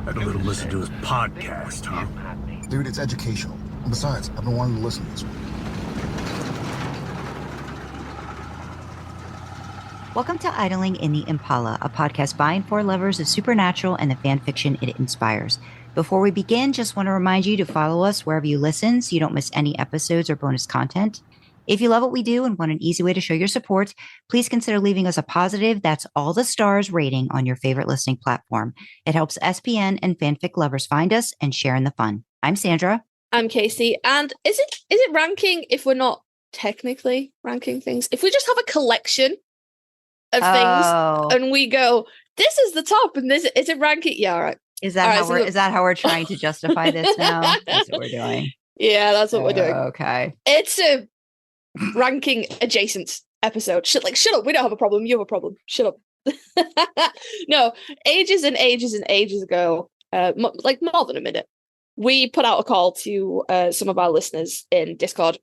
Had a little listen to his podcast, huh? Dude, it's educational. Besides, I've been wanting to listen to this one. Welcome to Idling in the Impala, a podcast by and for lovers of supernatural and the fan fiction it inspires. Before we begin, just want to remind you to follow us wherever you listen so you don't miss any episodes or bonus content. If you love what we do and want an easy way to show your support, please consider leaving us a positive, that's all the stars rating on your favorite listening platform. It helps SPN and fanfic lovers find us and share in the fun. I'm Sandra. I'm Casey. And is it ranking if we're not technically ranking things? If we just have a collection of things and we go, this is the top and this is it ranking? Yeah, all right. Is that how we're trying to justify this now? That's what we're doing. Yeah, that's what we're doing. Okay. It's a ranking adjacent episode. Shut up. We don't have a problem. You have a problem. Shut up. No, ages and ages and ages ago, more than a minute, we put out a call to some of our listeners in Discord.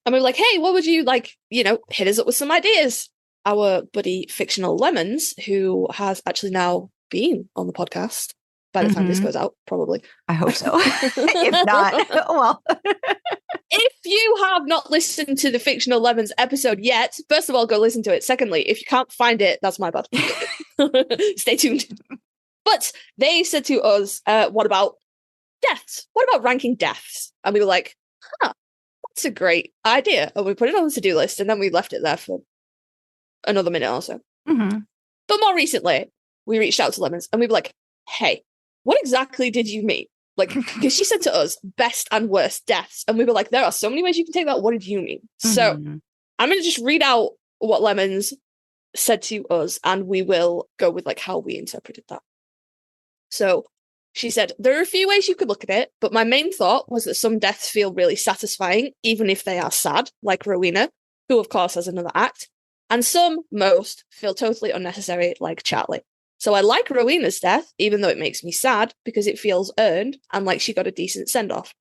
And we were like, hey, what would you like, hit us up with some ideas. Our buddy Fictional Lemons, who has actually now been on the podcast by the time this goes out, probably. I hope so. If not, well. If you have not listened to the Fictional Lemons episode yet, first of all, go listen to it. Secondly, if you can't find it, that's my bad. Stay tuned. But they said to us, what about deaths? What about ranking deaths? And we were like, that's a great idea. And we put it on the to-do list, and then we left it there for another minute or so. Mm-hmm. But more recently, we reached out to Lemons, and we were like, hey, what exactly did you mean? Like, because she said to us, best and worst deaths. And we were like, there are so many ways you can take that. What did you mean? So I'm going to just read out what Lemons said to us, and we will go with like how we interpreted that. So she said, there are a few ways you could look at it, but my main thought was that some deaths feel really satisfying, even if they are sad, like Rowena, who of course has another act. And most feel totally unnecessary, like Charlie. So I like Rowena's death, even though it makes me sad, because it feels earned and like she got a decent send-off.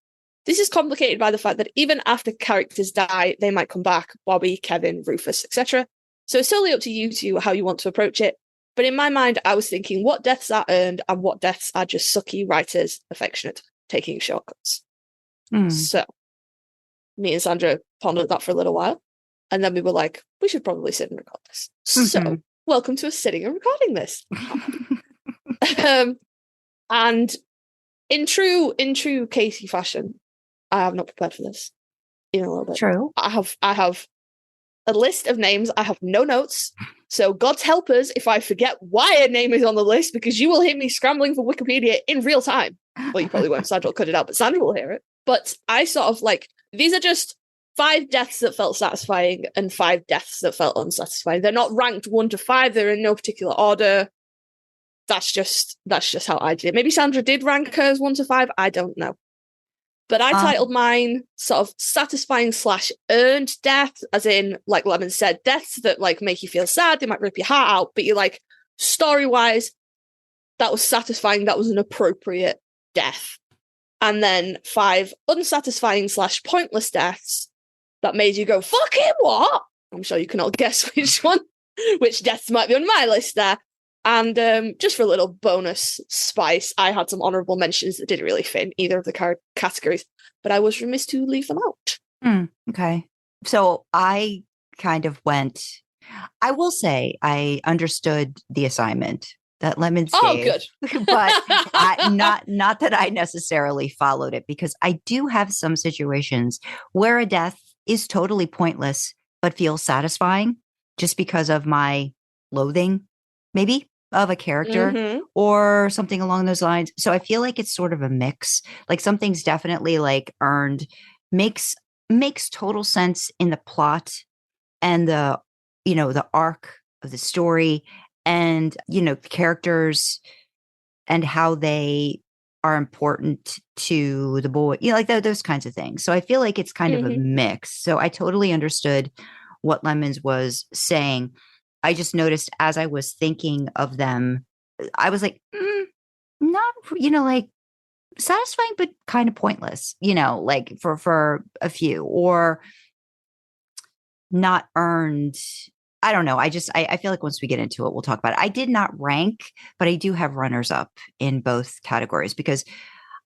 This is complicated by the fact that even after characters die, they might come back, Bobby, Kevin, Rufus, etc. So it's totally up to you two how you want to approach it. But in my mind, I was thinking what deaths are earned and what deaths are just sucky writers, affectionate, taking shortcuts. So me and Sandra pondered that for a little while. And then we were like, we should probably sit and record this. So welcome to us sitting and recording this. And in true Casey fashion, I have not prepared for this in a little bit. True. I have a list of names. I have no notes. So God's help us if I forget why a name is on the list, because you will hear me scrambling for Wikipedia in real time. Well, you probably won't. Sandra will cut it out, but Sandra will hear it. But I sort of like, these are just 5 deaths that felt satisfying and 5 deaths that felt unsatisfying. They're not ranked 1 to 5. They're in no particular order. That's just how I did it. Maybe Sandra did rank hers 1 to 5. I don't know. But I titled mine sort of satisfying / earned death, as in, like Lemon said, deaths that like make you feel sad. They might rip your heart out, but you're like, story-wise, that was satisfying. That was an appropriate death. And then 5 unsatisfying / pointless deaths that made you go, fucking what? I'm sure you can all guess which deaths might be on my list there. And just for a little bonus spice, I had some honourable mentions that didn't really fit in either of the categories, but I was remiss to leave them out. Okay. So I kind of went, I will say I understood the assignment that Lemons gave. Oh, good. But not that I necessarily followed it, because I do have some situations where a death is totally pointless, but feels satisfying just because of my loathing, maybe, of a character or something along those lines. So I feel like it's sort of a mix. Like something's definitely like earned, makes total sense in the plot and the arc of the story and, the characters and how they are important to the boy, like those kinds of things. So I feel like it's kind of a mix. So I totally understood what Lemons was saying. I just noticed as I was thinking of them, I was like, not, like satisfying, but kind of pointless, like for a few, or not earned I don't know. I feel like once we get into it, we'll talk about it. I did not rank, but I do have runners up in both categories because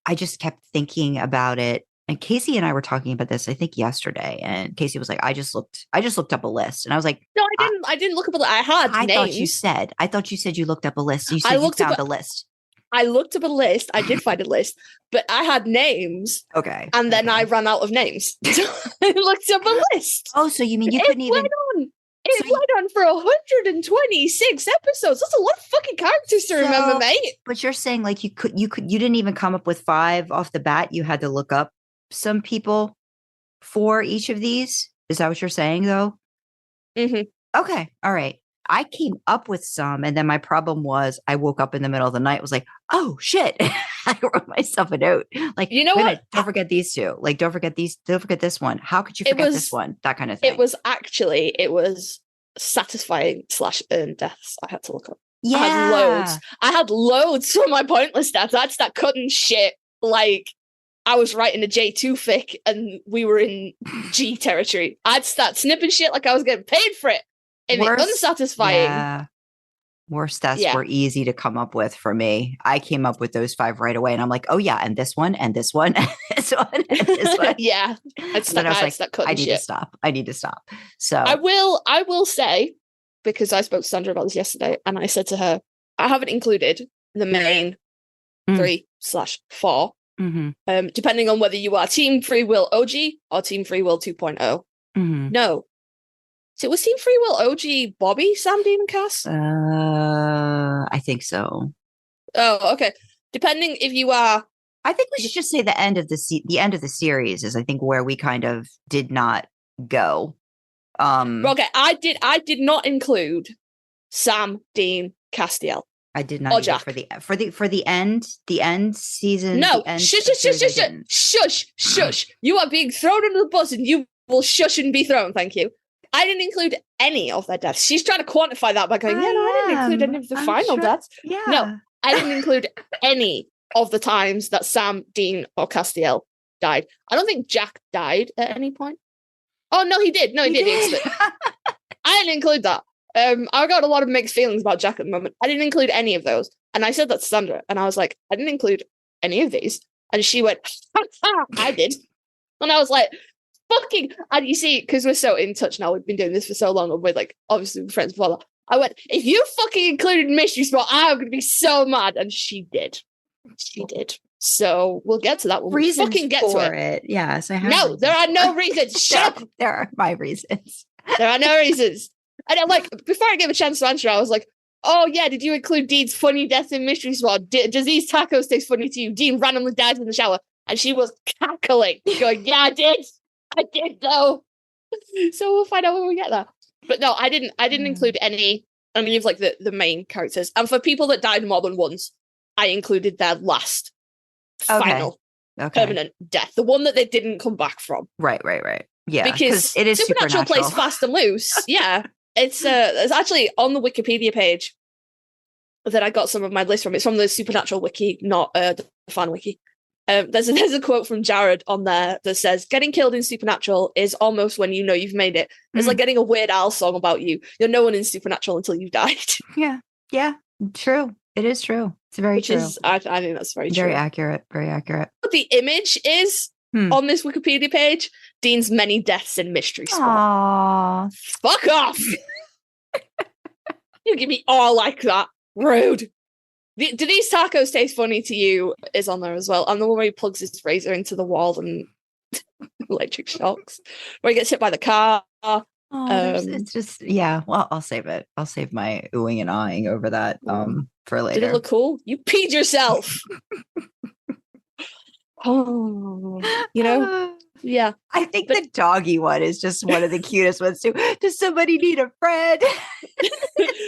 I just kept thinking about it. And Casey and I were talking about this, I think yesterday. And Casey was like, I just looked up a list. And I was like, No, I didn't look up a list. I had names. I thought you said you looked up a list. You said you found a list. I looked up a list. I did find a list, but I had names. Okay. And then I ran out of names. So I looked up a list. Oh, so you mean you couldn't even... It went on for 126 episodes. That's a lot of fucking characters to remember, mate. But you're saying like you didn't even come up with 5 off the bat. You had to look up some people for each of these. Is that what you're saying, though? Mm-hmm. Okay. All right. I came up with some, and then my problem was I woke up in the middle of the night, was like, oh shit. I wrote myself a note. Like, you know what? Don't forget these two. Like, don't forget this one. How could you forget this one? That kind of thing. It was satisfying / earned deaths I had to look up. Yeah. I had loads for my pointless deaths. I'd start cutting shit like I was writing a J2 fic and we were in G territory. I'd start snipping shit like I was getting paid for it. And it's unsatisfying. Yeah. Worst deaths were easy to come up with for me. I came up with those 5 right away. And I'm like, oh yeah, and this one, and this one, and this one, and this one. Yeah. I was like, I need to stop. So I will say, because I spoke to Sandra about this yesterday, and I said to her, I haven't included the main 3/4. Mm-hmm. Depending on whether you are Team Free Will OG or Team Free Will 2.0. Mm-hmm. No. So was Team Free Will OG Bobby, Sam, Dean, and Cass? I think so. Oh, okay. Depending if you are, I think we should just say the end of the end of the series is, I think, where we kind of did not go. Okay, I did not include Sam, Dean, Castiel. I did not Jack. for the end season. No, the end shush. You are being thrown under the bus, and you will shush and be thrown. Thank you. I didn't include any of their deaths. She's trying to quantify that by going, I didn't include any of the final deaths. Yeah. No, I didn't include any of the times that Sam, Dean, or Castiel died. I don't think Jack died at any point. Oh, no, he did. No, he did. I didn't include that. I got a lot of mixed feelings about Jack at the moment. I didn't include any of those. And I said that to Sandra, and I was like, I didn't include any of these. And she went, I did. And I was like, fucking, and you see, because we're so in touch now, we've been doing this for so long, and we're like, obviously we're friends before that. I went, if you fucking included Mystery Spot, I'm going to be so mad. And she did. So we'll get to that when we fucking get to it. Yes, I have. No, there are no reasons. Shut up. There are my reasons. There are no reasons. And I'm like, before I gave a chance to answer, I was like, oh yeah, did you include Dean's funny death in Mystery Spot? Does these tacos taste funny to you? Dean randomly dies in the shower. And she was cackling, going, yeah, I did though. So we'll find out when we get there. But no, I didn't include any of like the main characters. And for people that died more than once, I included their last final permanent death, the one that they didn't come back from. Right. Yeah, because it is Supernatural plays fast and loose. Yeah, it's actually on the Wikipedia page that I got some of my list from. It's from the Supernatural wiki, not the fan wiki. There's a quote from Jared on there that says, getting killed in Supernatural is almost when you know you've made it. It's like getting a Weird Al song about you. You're no one in Supernatural until you've died. Yeah, true. It is true. It's very true. I think that's very true. Very accurate. But the image is on this Wikipedia page, Dean's many deaths in Mystery Spot. Aww. Fuck off! You give me all like that. Rude. Do these tacos taste funny to you is on there as well. And the one where he plugs his razor into the wall and electric shocks. Where he gets hit by the car. It's just, yeah. Well, I'll save it. I'll save my oohing and ahhing over that for later. Did it look cool? You peed yourself. Oh, yeah. I think the doggy one is just one of the cutest ones too. Does somebody need a friend?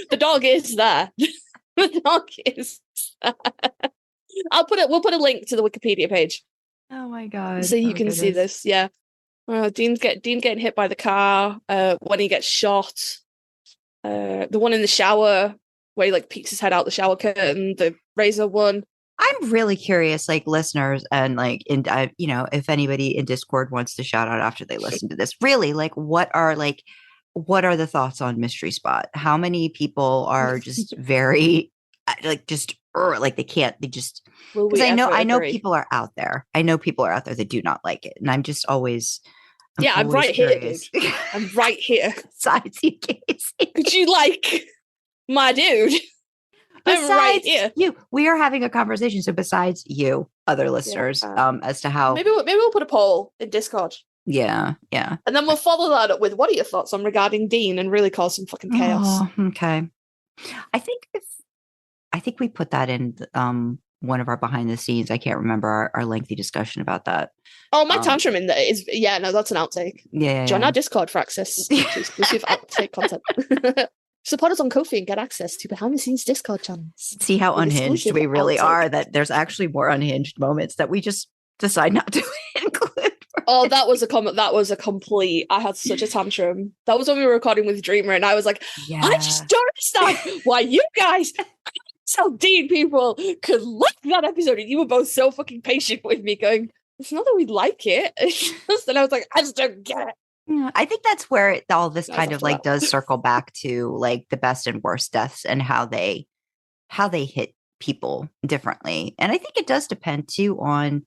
The dog is there. The dog is there. We'll put a link to the Wikipedia page. Oh my god. So you can see this. Yeah. Dean getting hit by the car, when he gets shot. The one in the shower where he like peeks his head out the shower curtain, the razor one. I'm really curious, like listeners, and like if anybody in Discord wants to shout out after they listen to this, really, like, what are like, what are the thoughts on Mystery Spot? How many people are just very like they can't, they just, Will because we I know agree? people are out there. I know people are out there that do not like it. And I'm just always, I'm right curious. here, dude. I'm right here. Besides you, Casey. Could you like my dude? I'm right Besides here. you, we are having a conversation. So besides you, other listeners, as to how maybe we'll put a poll in Discord. Yeah. And then we'll follow that up with what are your thoughts on regarding Dean and really cause some fucking chaos. Oh, okay. I think we put that in one of our behind the scenes. I can't remember our lengthy discussion about that. Oh, my tantrum in there is that's an outtake. Join our Discord for access to exclusive outtake content. Support us on Ko-fi and get access to behind the scenes Discord channels. See how unhinged we really are, that there's actually more unhinged moments that we just decide not to include. Oh, that was a complete, I had such a tantrum. That was when we were recording with Dreamer and I was like, I just don't understand why you guys, so Dean people could like that episode and you were both so fucking patient with me going, it's not that we like it. And I was like, I just don't get it. Yeah, I think that's where all this kind of like does circle back to like the best and worst deaths and how they hit people differently. And I think it does depend too on,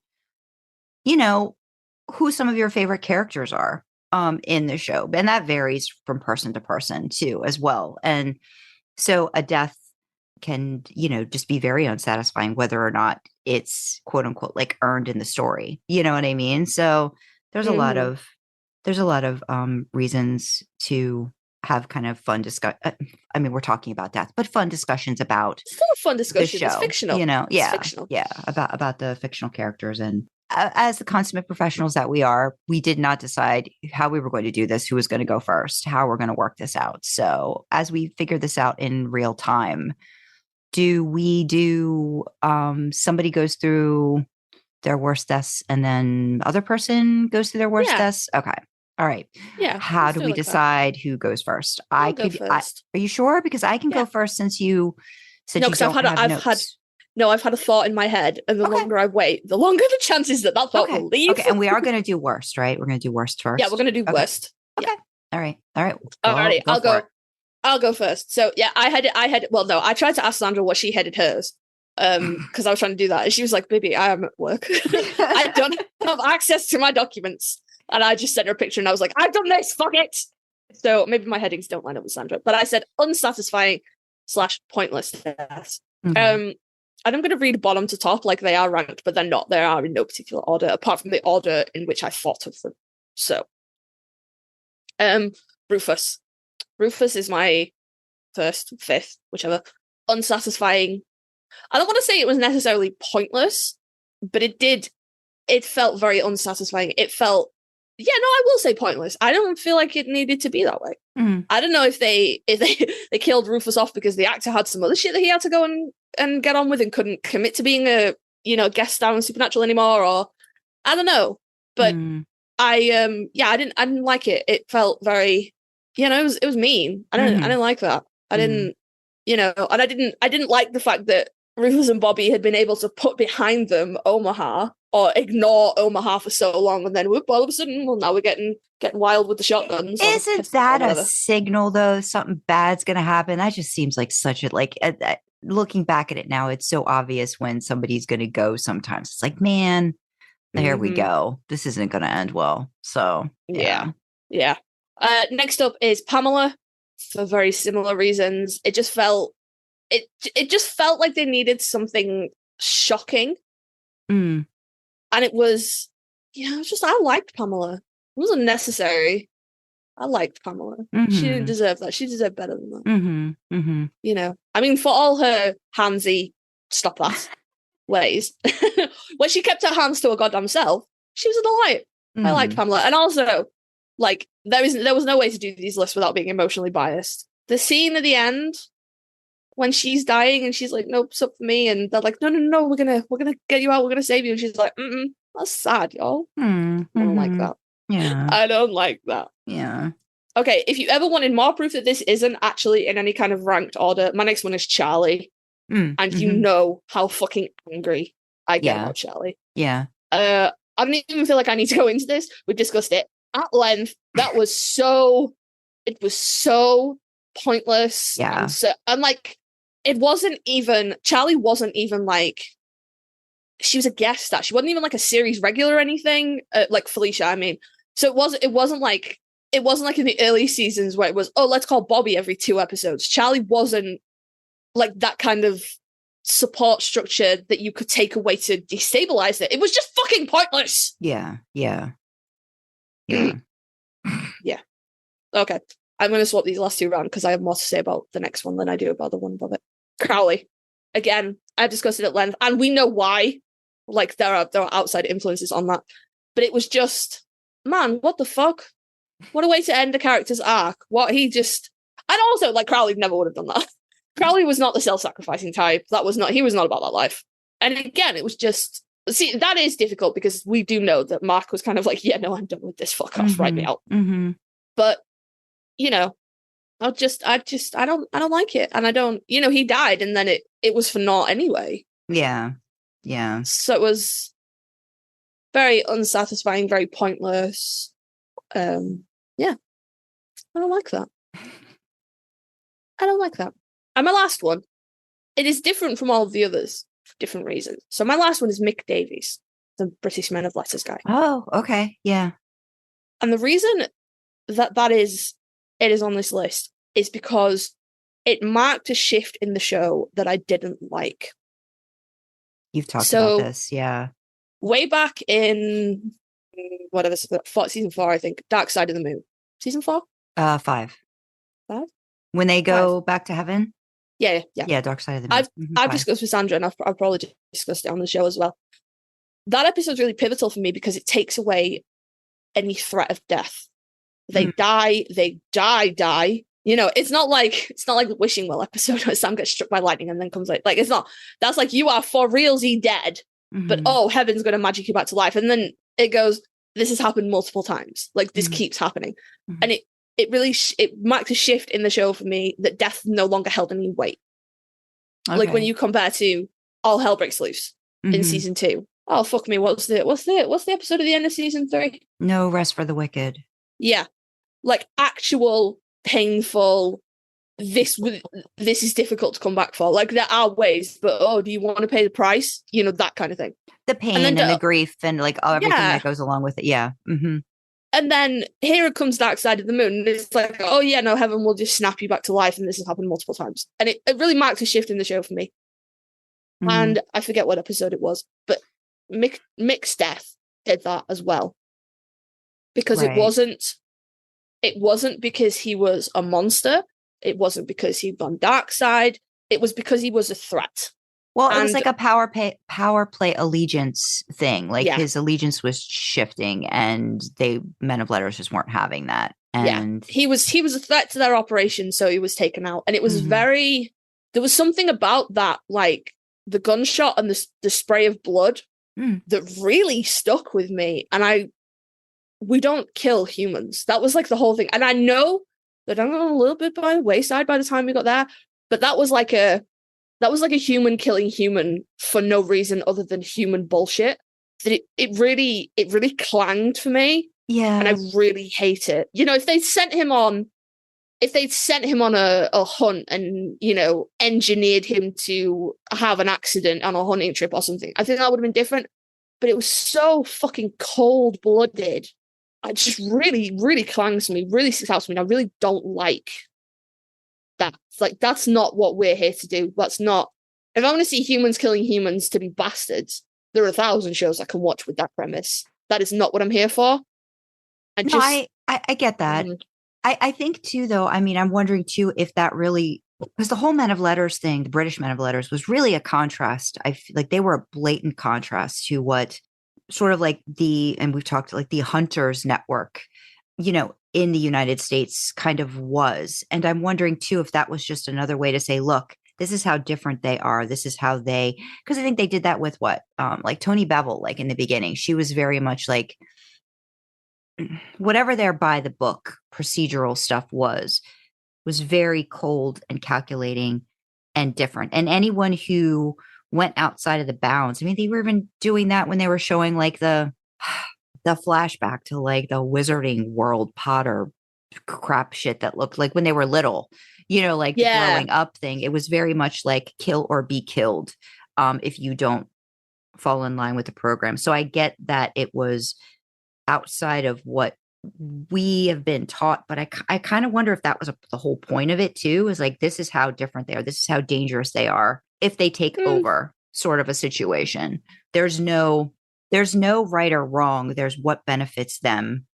who some of your favorite characters are in the show. And that varies from person to person too, as well. And so a death can, just be very unsatisfying, whether or not it's quote unquote like earned in the story. You know what I mean? So there's a lot of reasons to have kind of fun discuss. I mean, we're talking about death, but fun discussions about still a fun discussion. The show, it's fictional. It's fictional. About the fictional characters. And as the consummate professionals that we are, we did not decide how we were going to do this, who was going to go first, how we're going to work this out. So as we figure this out in real time, do we do somebody goes through their worst deaths and then other person goes through their worst deaths? Okay. All right. Yeah. How do we decide who goes first? I'll go first. Are you sure? Because I can go first since you said you don't have notes. I've had a thought in my head, and the longer I wait, the longer the chances that thought will leave. Okay, and we are going to do worst, right? We're going to do worst first. Yeah, we're going to do worst. Okay. Yeah. All right. Alrighty, I'll go first. So yeah, I tried to ask Sandra what she headed hers. Because I was trying to do that, and she was like, "Baby, I am at work. I don't have access to my documents." And I just sent her a picture, and I was like, "I've done this. Fuck it." So maybe my headings don't line up with Sandra, but I said unsatisfying / pointless deaths. Mm-hmm. And I'm going to read bottom to top like they are ranked, but they're not. They are in no particular order, apart from the order in which I thought of them. So, Rufus. Rufus is my first, fifth, whichever. Unsatisfying. I don't want to say it was necessarily pointless, but it felt very unsatisfying. It felt, I will say pointless. I don't feel like it needed to be that way. Mm-hmm. I don't know if they killed Rufus off because the actor had some other shit that he had to go and get on with and couldn't commit to being a guest star on Supernatural anymore, or I don't know. But I didn't like it. It felt very, it was mean. I didn't like that. I didn't, and I didn't like the fact that Rufus and Bobby had been able to put behind them Omaha or ignore Omaha for so long, and then whoop, all of a sudden, well, now we're getting wild with the shotguns. Isn't that a signal, though? Something bad's going to happen. That just seems like such a looking back at it now, it's so obvious when somebody's going to go. Sometimes it's like, man, there we go. This isn't going to end well. So yeah. Next up is Pamela, for very similar reasons. It just felt like they needed something shocking. And it was, I liked Pamela. It wasn't necessary. I liked Pamela. She didn't deserve that. She deserved better than that. I mean, for all her handsy, stop that, ways, when she kept her hands to her goddamn self, she was a delight. I liked Pamela. And also, like, there was no way to do these lists without being emotionally biased. The scene at the end, when she's dying and she's like, "Nope, it's up for me," and they're like, no, we're gonna get you out, we're gonna save you, and she's like, that's sad, y'all. I don't like that. Yeah, I don't like that. Yeah. Okay, if you ever wanted more proof that this isn't actually in any kind of ranked order, my next one is Charlie. And you know how fucking angry I get about Charlie. Yeah. I don't even feel like I need to go into this. We've discussed it at length. That was so it was so pointless. Yeah. And like, it wasn't even, Charlie wasn't even like, she was a guest star. She wasn't even like a series regular or anything, like Felicia, I mean. So it wasn't like in the early seasons where it was, oh, let's call Bobby every 2 episodes. Charlie wasn't like that kind of support structure that you could take away to destabilize it. It was just fucking pointless. Yeah. Yeah. Okay. I'm going to swap these last 2 around because I have more to say about the next one than I do about the one above it. Crowley. Again, I've discussed it at length, and we know why. Like, there are outside influences on that. But it was just, man, what the fuck? What a way to end a character's arc. What he just... And also, like, Crowley never would have done that. Crowley was not the self-sacrificing type. He was not about that life. And again, it was just... See, that is difficult because we do know that Mark was kind of like, yeah, no, I'm done with this. Fuck off, write me out. Mm-hmm. But, you know, I don't like it. And I don't, he died and then it was for naught anyway. Yeah. Yeah. So it was very unsatisfying, very pointless. Yeah. I don't like that. And my last one, it is different from all of the others for different reasons. So my last one is Mick Davies, the British Men of Letters guy. Oh, okay. Yeah. And the reason that it is on this list is because it marked a shift in the show that I didn't like. You've talked about this, yeah. Way back in whatever, season 4, I think, Dark Side of the Moon. Season 4? 5. 5? When they go back to heaven? Yeah. Yeah, Dark Side of the Moon. I've discussed with Sandra, and I've probably discussed it on the show as well. That episode's really pivotal for me because it takes away any threat of death. They die. It's not like the Wishing Well episode where Sam gets struck by lightning and then comes like it's not. That's like, you are for realsy dead, but heaven's going to magic you back to life. And then it goes, this has happened multiple times. Like, this keeps happening. And it really it marked a shift in the show for me that death no longer held any weight. Okay. Like, when you compare to All Hell Breaks Loose in season 2. Oh, fuck me. What's the episode at the end of season 3? No Rest for the Wicked. Yeah. Like, actual painful, this is difficult to come back for. Like, there are ways, but do you want to pay the price? That kind of thing. The pain and the grief and like everything that goes along with it. Yeah. Mm-hmm. And then here it comes Dark Side of the Moon. And it's like, oh yeah, no, heaven will just snap you back to life. And this has happened multiple times. And it really marked a shift in the show for me. And I forget what episode it was, but Mick's death did that as well. Because it wasn't because he was a monster. It wasn't because he'd gone dark side. It was because he was a threat. Well, it was like a power play allegiance thing. Like, his allegiance was shifting, and Men of Letters just weren't having that. And he was a threat to their operation, so he was taken out. And it was there was something about that, like the gunshot and the spray of blood that really stuck with me. And we don't kill humans. That was like the whole thing. And I know that I'm a little bit by the wayside by the time we got there, but that was like a human killing human for no reason other than human bullshit. That it really clanged for me. Yeah. And I really hate it. If they'd sent him on a hunt and, engineered him to have an accident on a hunting trip or something, I think that would have been different. But it was so fucking cold-blooded. It just really, really clangs to me, really sticks out to me. And I really don't like that. Like, that's not what we're here to do. That's not... If I want to see humans killing humans to be bastards, there are 1,000 shows I can watch with that premise. That is not what I'm here for. I get that. I think, too, though, I mean, I'm wondering, too, if that really... Because the whole Men of Letters thing, the British Men of Letters, was really a contrast. I feel like they were a blatant contrast to what sort of like and we've talked like the Hunters Network, in the United States kind of was. And I'm wondering too, if that was just another way to say, look, this is how different they are. This is how because I think they did that with like Tony Bevel, like in the beginning, she was very much like whatever their by the book procedural stuff was very cold and calculating and different. And anyone who went outside of the bounds, I mean, they were even doing that when they were showing like the flashback to like the Wizarding World Potter crap shit that looked like when they were little, like the Yeah. growing up thing. It was very much like kill or be killed if you don't fall in line with the program. So I get that it was outside of what we have been taught, but I kind of wonder if that was the whole point of it too, is like, this is how different they are. This is how dangerous they are if they take over sort of a situation. There's no right or wrong. There's what benefits them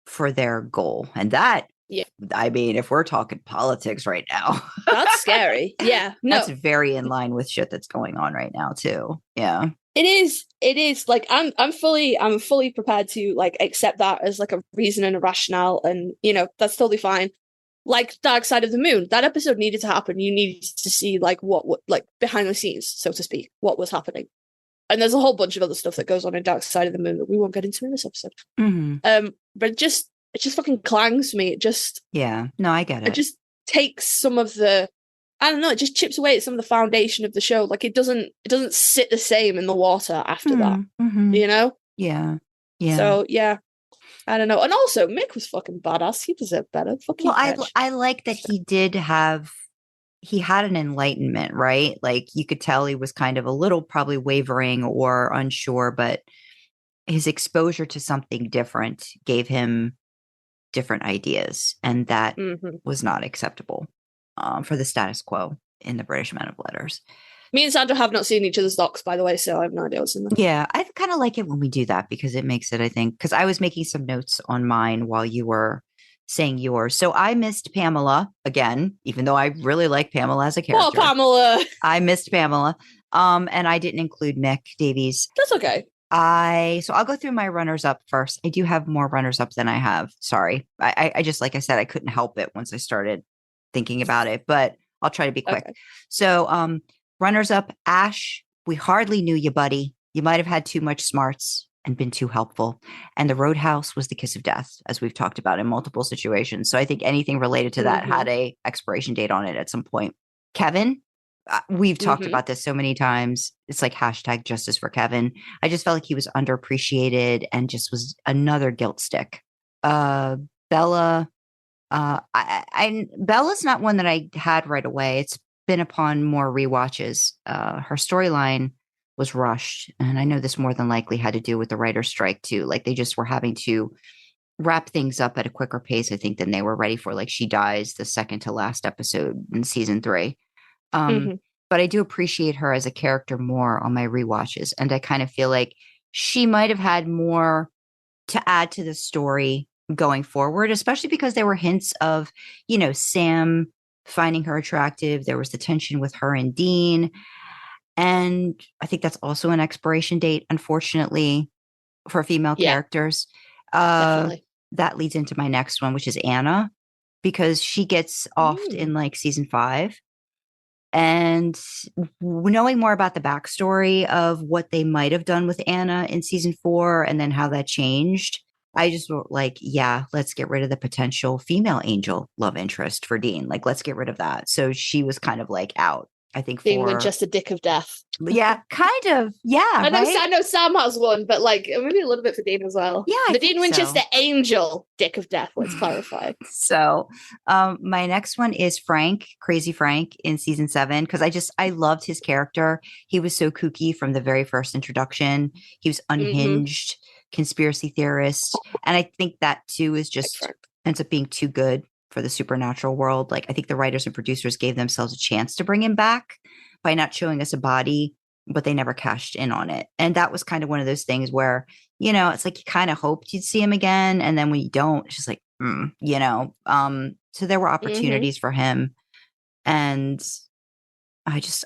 for their goal. And that, I mean, if we're talking politics right now, that's scary. Yeah. No, that's very in line with shit that's going on right now too. Yeah. It is like I'm fully prepared to like accept that as like a reason and a rationale, and that's totally fine. Like Dark Side of the Moon, that episode needed to happen. You needed to see like what like behind the scenes, so to speak, what was happening. And there's a whole bunch of other stuff that goes on in Dark Side of the Moon that we won't get into in this episode. But it just fucking clangs for me. It just no, I get it. It just takes some of the, I don't know, it just chips away at some of the foundation of the show. Like it doesn't sit the same in the water after that. Yeah. So yeah, I don't know. And also Mick was fucking badass. He deserved better. Fucking I like that he had an enlightenment, right? Like you could tell he was kind of a little probably wavering or unsure, but his exposure to something different gave him different ideas, and that was not acceptable for the status quo in the British Men of Letters. Me and Sandra have not seen each other's docs, by the way, so I have no idea what's in them. Yeah, I kind of like it when we do that because it makes it, I think, because I was making some notes on mine while you were saying yours. So I missed Pamela again, even though I really like Pamela as a character. Oh, Pamela! I missed Pamela. And I didn't include Mick Davies. That's okay. So I'll go through my runners up first. I do have more runners up than I have. Sorry. I just, like I said, I couldn't help it once I started thinking about it, but I'll try to be quick. Okay. So, runners up, Ash, we hardly knew you, buddy. You might have had too much smarts and been too helpful. And the Roadhouse was the kiss of death, as we've talked about in multiple situations. So I think anything related to that had a expiration date on it at some point. Kevin, we've talked about this so many times. It's like hashtag justice for Kevin. I just felt like he was underappreciated and just was another guilt stick. Bella, Bella's not one that I had right away. It's been upon more rewatches. Her storyline was rushed, and I know this more than likely had to do with the writer's strike too. Like they just were having to wrap things up at a quicker pace, I think, than they were ready for. Like she dies the second to last episode in season 3. But I do appreciate her as a character more on my rewatches, and I kind of feel like she might have had more to add to the story going forward, especially because there were hints of, Sam finding her attractive. There was the tension with her and Dean. And I think that's also an expiration date, unfortunately, for female characters. That leads into my next one, which is Anna, because she gets offed in like season 5. And knowing more about the backstory of what they might have done with Anna in season 4 and then how that changed, I just wrote like, let's get rid of the potential female angel love interest for Dean. Like, let's get rid of that. So she was kind of like out, I think. Dean was just a dick of death. Yeah, kind of. Yeah. I know Sam has one, but like maybe a little bit for Dean as well. Yeah. The Dean Winchester angel dick of death. Let's clarify. So my next one is Frank, Crazy Frank in season 7, because I loved his character. He was so kooky from the very first introduction. He was unhinged. Conspiracy theorist, and I think that too is just ends up being too good for the supernatural world. Like I think the writers and producers gave themselves a chance to bring him back by not showing us a body, but they never cashed in on it. And that was kind of one of those things where, it's like you kind of hoped you'd see him again, and then when you don't, it's just like, so there were opportunities for him, and I just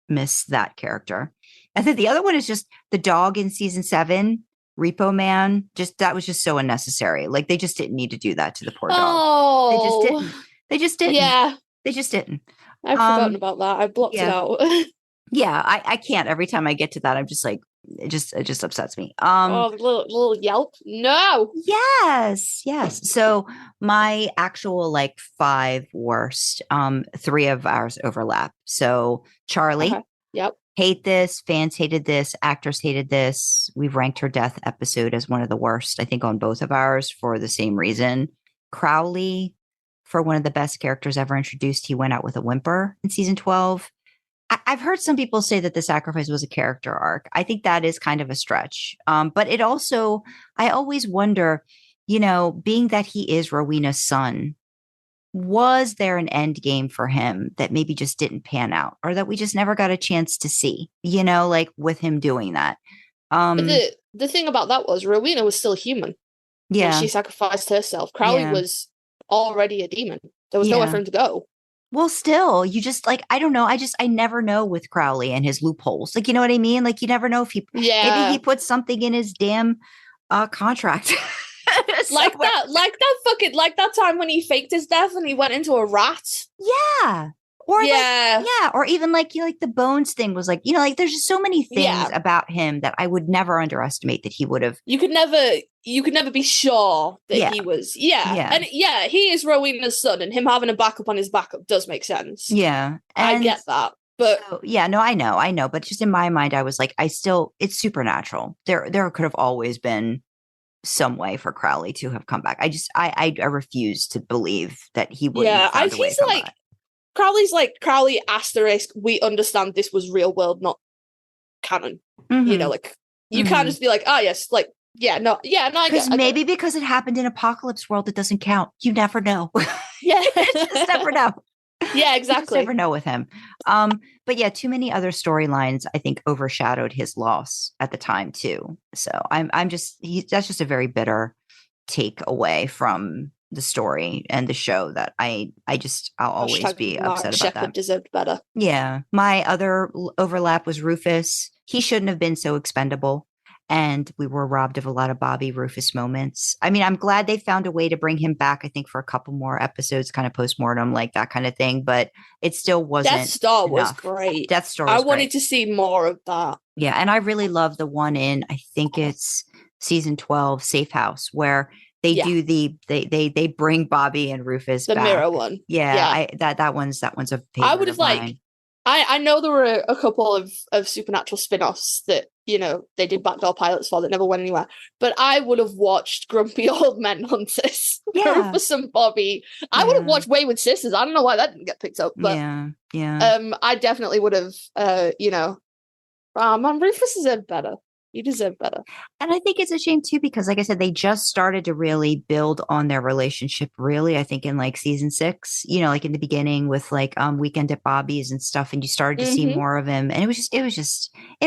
miss that character. And then the other one is just the dog in season 7. Repo Man, that was just so unnecessary. Like they just didn't need to do that to the poor dog. Oh, They just didn't. Yeah, they just didn't. I've forgotten about that. I blocked it out. Yeah, I can't. Every time I get to that, I'm just like, it just upsets me. The little yelp. No. Yes. So my actual like 5 worst. 3 of ours overlap. So Charlie. Okay. Yep. Hate this. Fans hated this. Actors hated this. We've ranked her death episode as one of the worst, I think, on both of ours for the same reason. Crowley, for one of the best characters ever introduced, he went out with a whimper in season 12. I've heard some people say that the sacrifice was a character arc. I think that is kind of a stretch. But it also, I always wonder, being that he is Rowena's son, was there an end game for him that maybe just didn't pan out, or that we just never got a chance to see, like with him doing that? But the thing about that was Rowena was still human. Yeah. When she sacrificed herself. Crowley was already a demon. There was nowhere for him to go. Well, still, you just I don't know. I never know with Crowley and his loopholes. You know what I mean? You never know if maybe he put something in his damn contract. like that time when he faked his death and he went into a rat. Yeah. Or or even the bones thing was there's just so many things about him that I would never underestimate that he would have. You could never be sure that he was. And he is Rowena's son, and him having a backup on his backup does make sense. Yeah, I get that. But I know. But just in my mind, I was it's supernatural. There could have always been some way for Crowley to have come back. I refuse to believe that he would. Yeah, he's back. Crowley's Crowley asterisk. We understand this was real world, not canon. Mm-hmm. You can't just be yes, I get maybe because it happened in Apocalypse World, it doesn't count. You never know. Yeah, just never know. Yeah, exactly. You just never know with him. But yeah, too many other storylines I think overshadowed his loss at the time too. So that's just a very bitter take away from the story and the show that I'll always be upset about that. Deserved better. Yeah. My other overlap was Rufus. He shouldn't have been so expendable. And we were robbed of a lot of Bobby Rufus moments. I mean, I'm glad they found a way to bring him back, I think, for a couple more episodes, kind of postmortem, that kind of thing. But it still wasn't. Death Star was great. Death Star I wanted to see more of that. Yeah. And I really love the one in, I think it's season 12, Safe House, where they do they bring Bobby and Rufus back. The mirror one. Yeah. that one's a favorite. I would have I know there were a couple of supernatural spin-offs that, they did backdoor pilots for that never went anywhere. But I would have watched Grumpy Old Men Hunters. Rufus and Bobby. I would have watched Wayward Sisters. I don't know why that didn't get picked up. But I definitely would have, man, Rufus deserved better. You deserve better. And I think it's a shame too, because like I said, they just started to really build on their relationship, really, I think in season 6, in the beginning with Weekend at Bobby's and stuff. And you started to see more of him. And it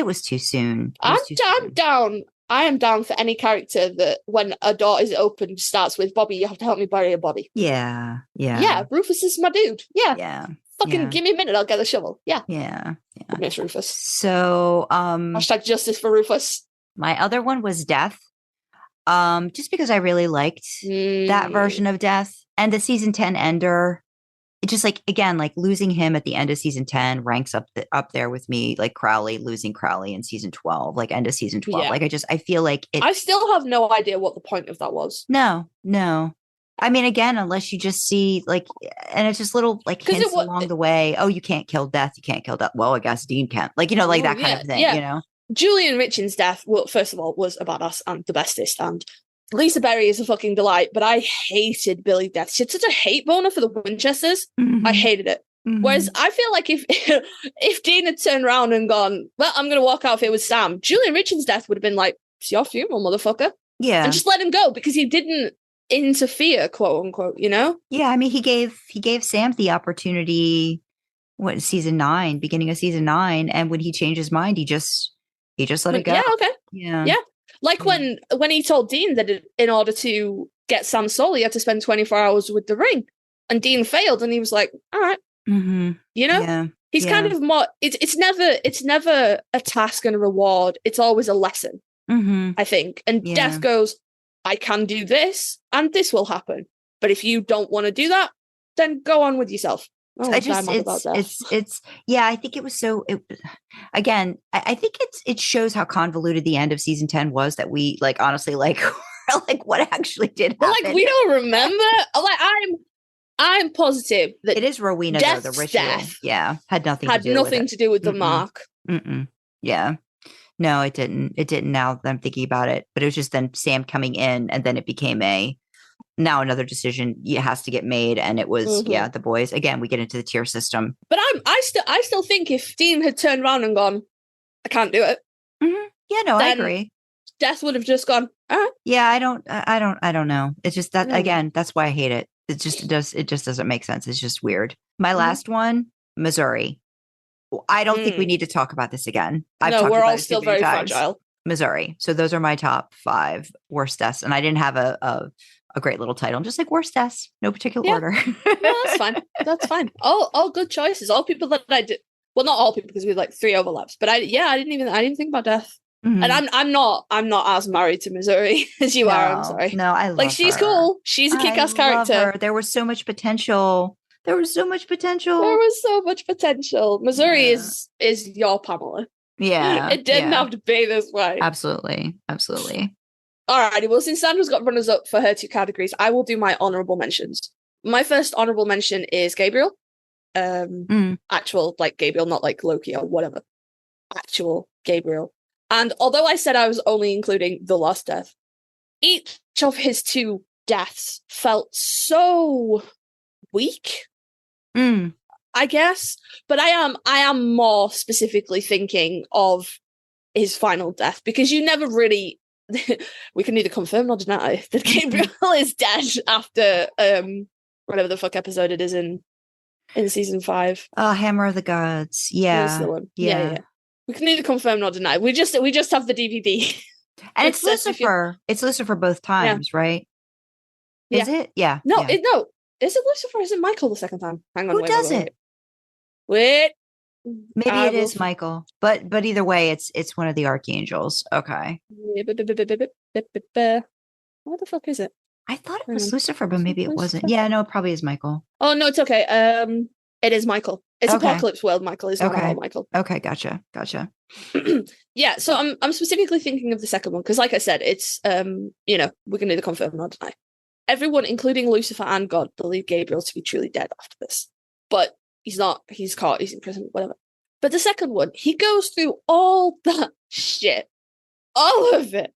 was too soon. I'm down. I am down for any character that when a door is opened starts with Bobby, you have to help me bury a body. Yeah. Yeah. Yeah. Rufus is my dude. Yeah. Yeah. Fucking give me a minute, I'll get a shovel. Yeah. Yeah. I miss Rufus. So hashtag justice for Rufus. My other one was Death. Just because I really liked that version of Death. And the season 10 ender. It just again, losing him at the end of season 10 ranks up there with me, Crowley, losing Crowley in season 12, end of season 12. Yeah. I feel it. I still have no idea what the point of that was. No. I mean, again, unless you just see and it's just little hints along the way. Oh, you can't kill Death. You can't kill Death. Well, I guess Dean can't. That kind of thing. Julian Richard's death, well, first of all, was a badass and the bestest. And Lisa Berry is a fucking delight. But I hated Billy's death. She had such a hate boner for the Winchesters. Mm-hmm. I hated it. Mm-hmm. Whereas I feel if Dean had turned around and gone, well, I'm going to walk out if it was Sam, Julian Richard's death would have been it's your funeral, motherfucker. Yeah, and just let him go because he didn't interfere, quote unquote. Yeah, I mean, he gave Sam the opportunity. Season 9, beginning of season 9, and when he changed his mind, he just let it go. Yeah, okay. Yeah. When he told Dean that in order to get Sam's soul, he had to spend 24 hours with the ring, and Dean failed, and he was like, "All right." Mm-hmm. He's kind of more. It's never a task and a reward. It's always a lesson. Mm-hmm. I think. And Death goes, "I can do this, and this will happen. But if you don't want to do that, then go on with yourself." I think it was so. I think it shows how convoluted the end of season 10 was that we honestly what actually did happen. But we don't remember. I'm positive that it is Rowena though, the ritual. Death had nothing to do with the mark. Mm-mm. Yeah, no, it didn't. It didn't. Now that I'm thinking about it, but it was just then Sam coming in, and then it became now another decision has to get made, and it was the boys. Again, we get into the tier system. But I still think if Dean had turned around and gone, I can't do it. Yeah, no, I agree. Death would have just gone, all right. Yeah, I don't know. It's just that again, that's why I hate it. It just doesn't make sense. It's just weird. My last one, Missouri. I don't think we need to talk about this again. We're all still very fragile. Missouri. So those are my top 5 worst deaths. And I didn't have a great little title. I'm just like worst deaths, no particular order. Yeah, that's fine. That's fine. All good choices. All people that I did. Well, not all people because we had like 3 overlaps. But I didn't think about death. And I'm not as married to Missouri as you are. I'm sorry. No, I love she's her. cool. She's a kick-ass character. Her. There was so much potential. Missouri is your Pamela. Yeah. It didn't have to be this way. Absolutely. Alrighty, well, since Sandra's got runners up for her 2 categories, I will do my honorable mentions. My first honorable mention is Gabriel. Actual, like Gabriel, not like Loki or whatever. Actual Gabriel. And although I said I was only including the last death, each of his 2 deaths felt so weak. I guess. But I am more specifically thinking of his final death because you never really we can neither confirm nor deny that Gabriel is dead after whatever the fuck episode it is in season 5. Hammer of the Gods. Yeah. Yeah. We can neither confirm nor deny. We just have the DVD. And it's Lucifer. It's Lucifer both times, right? Is it? Yeah. No, no. Is it Lucifer or is it Michael the second time? Hang on. Who does it? Wait. Maybe it is Michael. But either way, it's one of the archangels. Okay. Where the fuck is it? I thought it was Lucifer, but maybe it wasn't. Yeah, no, it probably is Michael. Oh no, it's okay. It is Michael. It's Apocalypse World Michael. It's not all Michael. Okay, gotcha. Yeah, so I'm specifically thinking of the second one because, like I said, it's we can neither confirm nor deny. Everyone, including Lucifer and God, believe Gabriel to be truly dead after this, but he's not. He's caught. He's in prison. Whatever. But the second one, he goes through all that shit, all of it,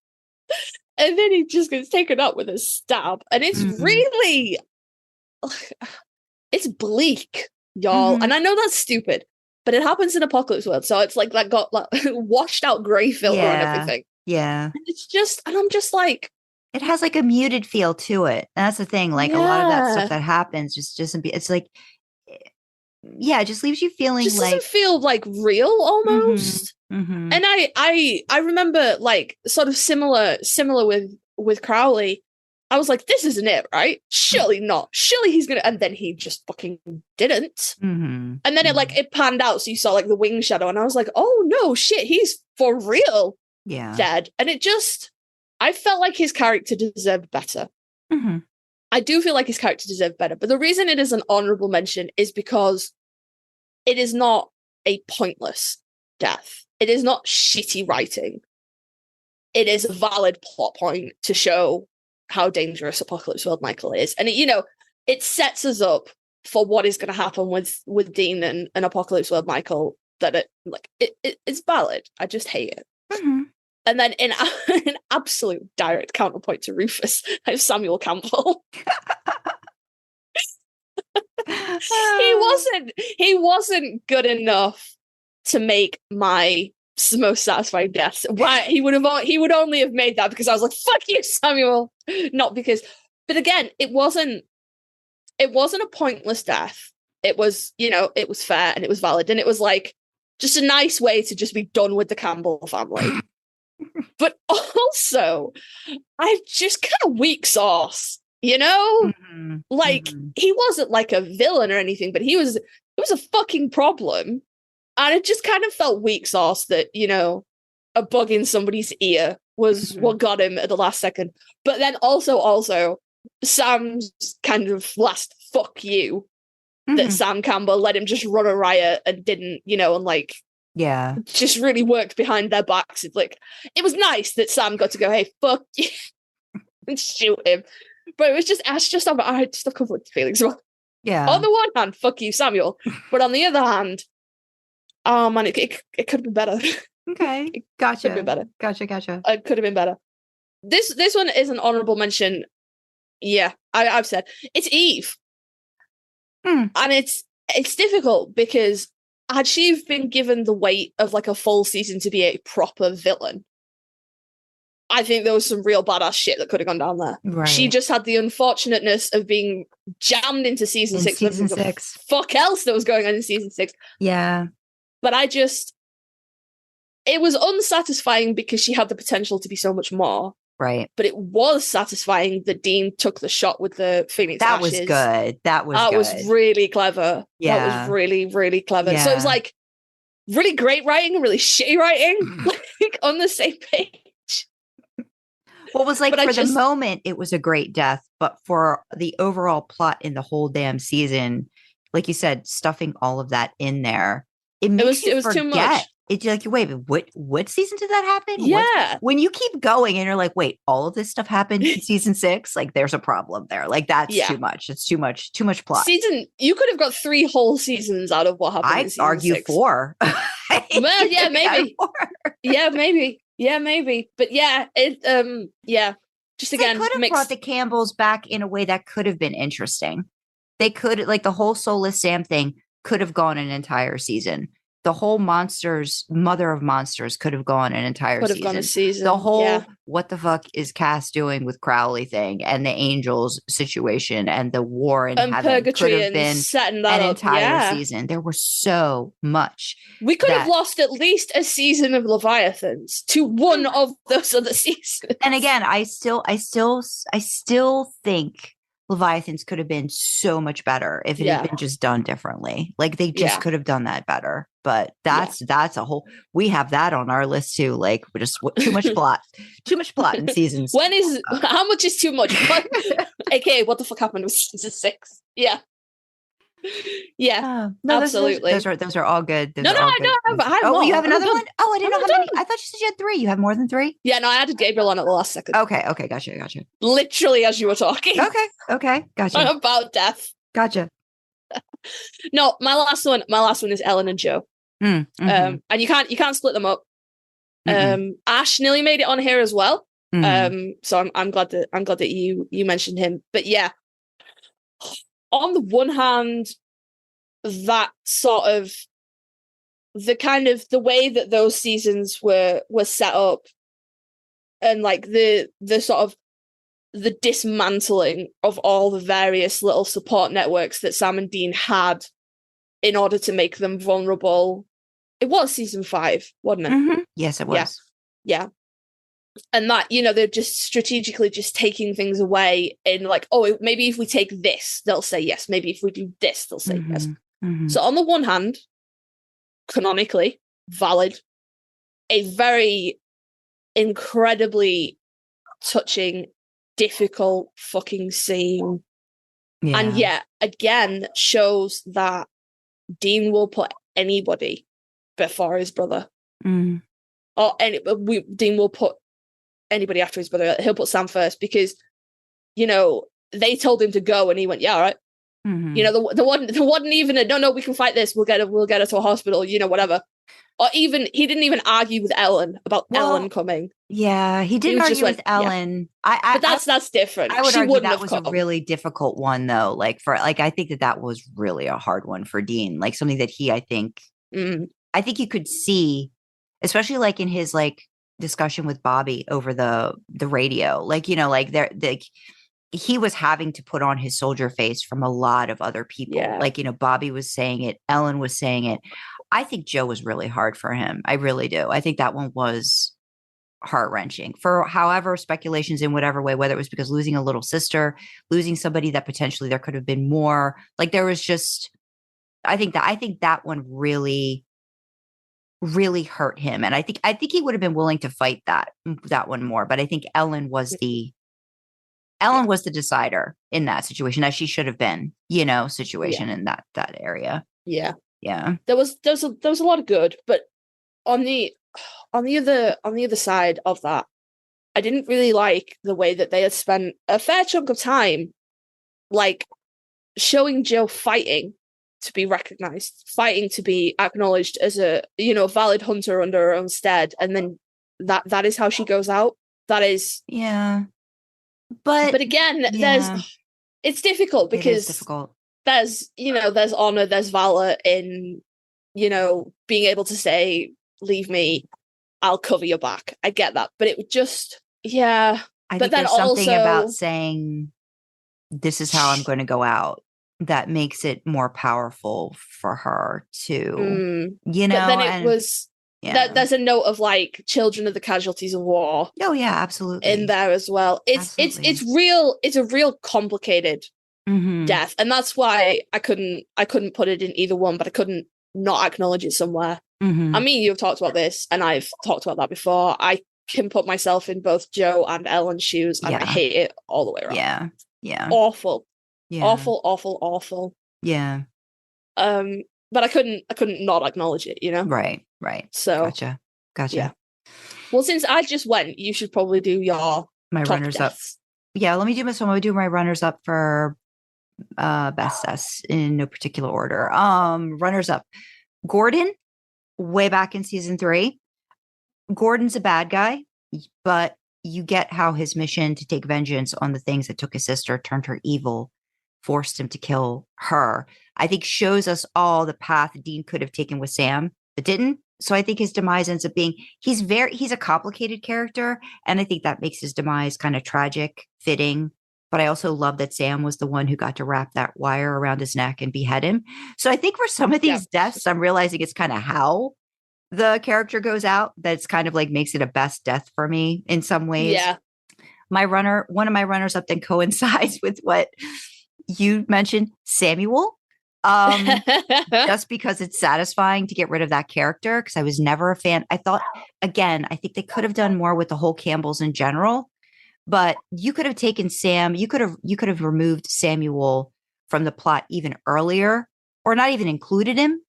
and then he just gets taken up with a stab, and it's really, it's bleak, y'all. And I know that's stupid, but it happens in Apocalypse World, so it's like that got like washed out gray filter and everything. Yeah, and it's just, and I'm just like, it has like a muted feel to it. And that's the thing. Like a lot of that stuff that happens just doesn't be. It's like, it just leaves you feeling just like doesn't feel like real almost. And I remember like sort of similar with Crowley. I was like, this isn't it, right? Surely not. Surely he's gonna. And then he just fucking didn't. And then it panned out, so you saw like the wing shadow, and I was like, oh no, shit, he's for real, dead. And it just, I felt like his character deserved better. I do feel like his character deserved better, but the reason it is an honorable mention is because it is not a pointless death. It is not shitty writing. It is a valid plot point to show how dangerous Apocalypse World Michael is. And it sets us up for what is going to happen with Dean and Apocalypse World Michael, that it's valid. I just hate it. And then in an absolute direct counterpoint to Rufus, I have Samuel Campbell. He wasn't good enough to make my most satisfying deaths. Why he would only have made that because I was like, fuck you, Samuel. Not because, but again, it wasn't a pointless death. It was, it was fair and it was valid, and it was like just a nice way to just be done with the Campbell family. But also, I just kind of weak sauce, he wasn't like a villain or anything, but it was a fucking problem. And it just kind of felt weak sauce that, a bug in somebody's ear was what got him at the last second. But then also Sam's kind of last fuck you that Sam Campbell let him just run a riot and didn't, just really worked behind their backs. It's like, it was nice that Sam got to go, hey, fuck you, and shoot him. But I just have conflicted feelings about. Yeah. On the one hand, fuck you, Samuel. But on the other hand, oh man, it could have been better. Okay. Gotcha. Could have been better. Gotcha. It could have been better. This one is an honorable mention Yeah, I've said it's Eve. Hmm. And it's difficult because had she been given the weight of like a full season to be a proper villain, I think there was some real badass shit that could have gone down there. Right. She just had the unfortunateness of being jammed into season In 6. season with the 6. fuck else that was going on in season 6. Yeah. But it was unsatisfying because she had the potential to be so much more. Right. But it was satisfying that Dean took the shot with the Phoenix That ashes. was good. That was good. Was really clever. Yeah. That was really, really clever. Yeah. So it was like really great writing and really shitty writing, like on the same page. Well, it was like, But for the moment, it was a great death, but for the overall plot in the whole damn season, like you said, stuffing all of that in there, it makes you forget. Too much. It's like, wait, what season did that happen? Yeah. When you keep going and you're like, wait, all of this stuff happened in season 6, like there's a problem there. Like that's too much. It's too much plot. You could have got 3 whole seasons out of what happened in season argue 6. 4. Well, yeah, maybe. Yeah, maybe. Yeah, maybe. But yeah, just again, they could have brought the Campbells back in a way that could have been interesting. They could, like, the whole Soulless Sam thing could have gone an entire season. The whole Mother of Monsters could have gone an entire season. Could have gone a season. The whole what the fuck is Cass doing with Crowley thing and the angels situation and the war in heaven Purgatory could have been setting that an up. entire season. There was so much. We could have lost at least a season of Leviathans to one of those other seasons. And again, I still think Leviathans could have been so much better if it had been just done differently. Like they just could have done that better. But that's a whole. We have that on our list too. Like we're just too much plot in seasons. How much is too much? AKA, what the fuck happened with season 6? Yeah. Yeah, no, absolutely. Those are all good. I have oh, more. You have another one? Oh, I didn't know how many. I thought you said you had 3. You have more than 3? Yeah, no, I added Gabriel on at the last second. Okay, gotcha. Literally as you were talking. Okay, gotcha. About death. Gotcha. No, my last one is Ellen and Joe. Mm-hmm. And you can't split them up. Ash nearly made it on here as well. So I'm glad that you mentioned him. But yeah, on the one hand, that sort of the way that those seasons were set up, and like the sort of the dismantling of all the various little support networks that Sam and Dean had in order to make them vulnerable. It was season 5, wasn't it? Yes, it was. Yeah. And that, they're just strategically just taking things away in like, oh, maybe if we take this, they'll say yes. Maybe if we do this, they'll say yes. So on the one hand, canonically valid, a very incredibly touching, difficult fucking scene. Yeah. And yet, again, shows that Dean will put anybody before his brother. Dean will put anybody after his brother. He'll put Sam first because, they told him to go and he went, yeah, all right. There wasn't even a no, we can fight this. We'll get her to a hospital, whatever. Or even he didn't even argue with Ellen about Ellen coming. Yeah, he didn't argue with Ellen. Yeah. But that's different. I would argue that was a really difficult one, though. I think that was really a hard one for Dean. Like something that I think you could see, especially like in his like discussion with Bobby over the radio. He was having to put on his soldier face from a lot of other people. Yeah. Bobby was saying it. Ellen was saying it. I think Joe was really hard for him. I really do. I think that one was heart-wrenching for however speculations in whatever way, whether it was because losing a little sister, losing somebody that potentially there could have been more. Like there was just, I think that one really, really hurt him. And I think he would have been willing to fight that one more. But I think Ellen was the decider in that situation, as she should have been, situation in that area. Yeah. Yeah. There was a lot of good, but on the other side of that, I didn't really like the way that they had spent a fair chunk of time like showing Jill fighting to be recognized, fighting to be acknowledged as a, valid hunter under her own stead, and then that is how she goes out. That is But again, yeah, it's difficult it is because difficult. there's honor, there's valor in, being able to say, leave me, I'll cover your back. I get that. But it would just, yeah. I But think then there's something about also, saying, this is how I'm going to go out, that makes it more powerful for her to, but then it and was that yeah. there's a note of like children of the casualties of war Oh yeah, in absolutely. there as well. Absolutely. It's a real complicated Mm-hmm. death, and that's why I couldn't put it in either one, but I couldn't not acknowledge it somewhere. Mm-hmm. I mean, you've talked about this, and I've talked about that before. I can put myself in both Joe and Ellen's shoes, and I Yeah. hate it all the way around. Yeah. Yeah. Awful, Yeah. awful, awful, awful. Yeah. But I couldn't not acknowledge it, Right. So Gotcha. yeah. Well, since I just went, you should probably do your My top runners deaths. up. Yeah, let me do this one. I'm gonna do my runners up for best deaths in no particular order. Runners up. Gordon, way back in season 3. Gordon's a bad guy, but you get how his mission to take vengeance on the things that took his sister, turned her evil, forced him to kill her. I think shows us all the path Dean could have taken with Sam, but didn't. So I think his demise ends up being he's a complicated character, and I think that makes his demise kind of tragic, fitting. But I also love that Sam was the one who got to wrap that wire around his neck and behead him. So I think for some of these deaths, I'm realizing it's kind of how the character goes out that's kind of like makes it a best death for me in some ways. Yeah. One of my runners up then coincides with what you mentioned, Samuel. Just because it's satisfying to get rid of that character, because I was never a fan. I thought, again, I think they could have done more with the whole Campbells in general, but you could have taken Sam, you could have removed Samuel from the plot even earlier, or not even included him.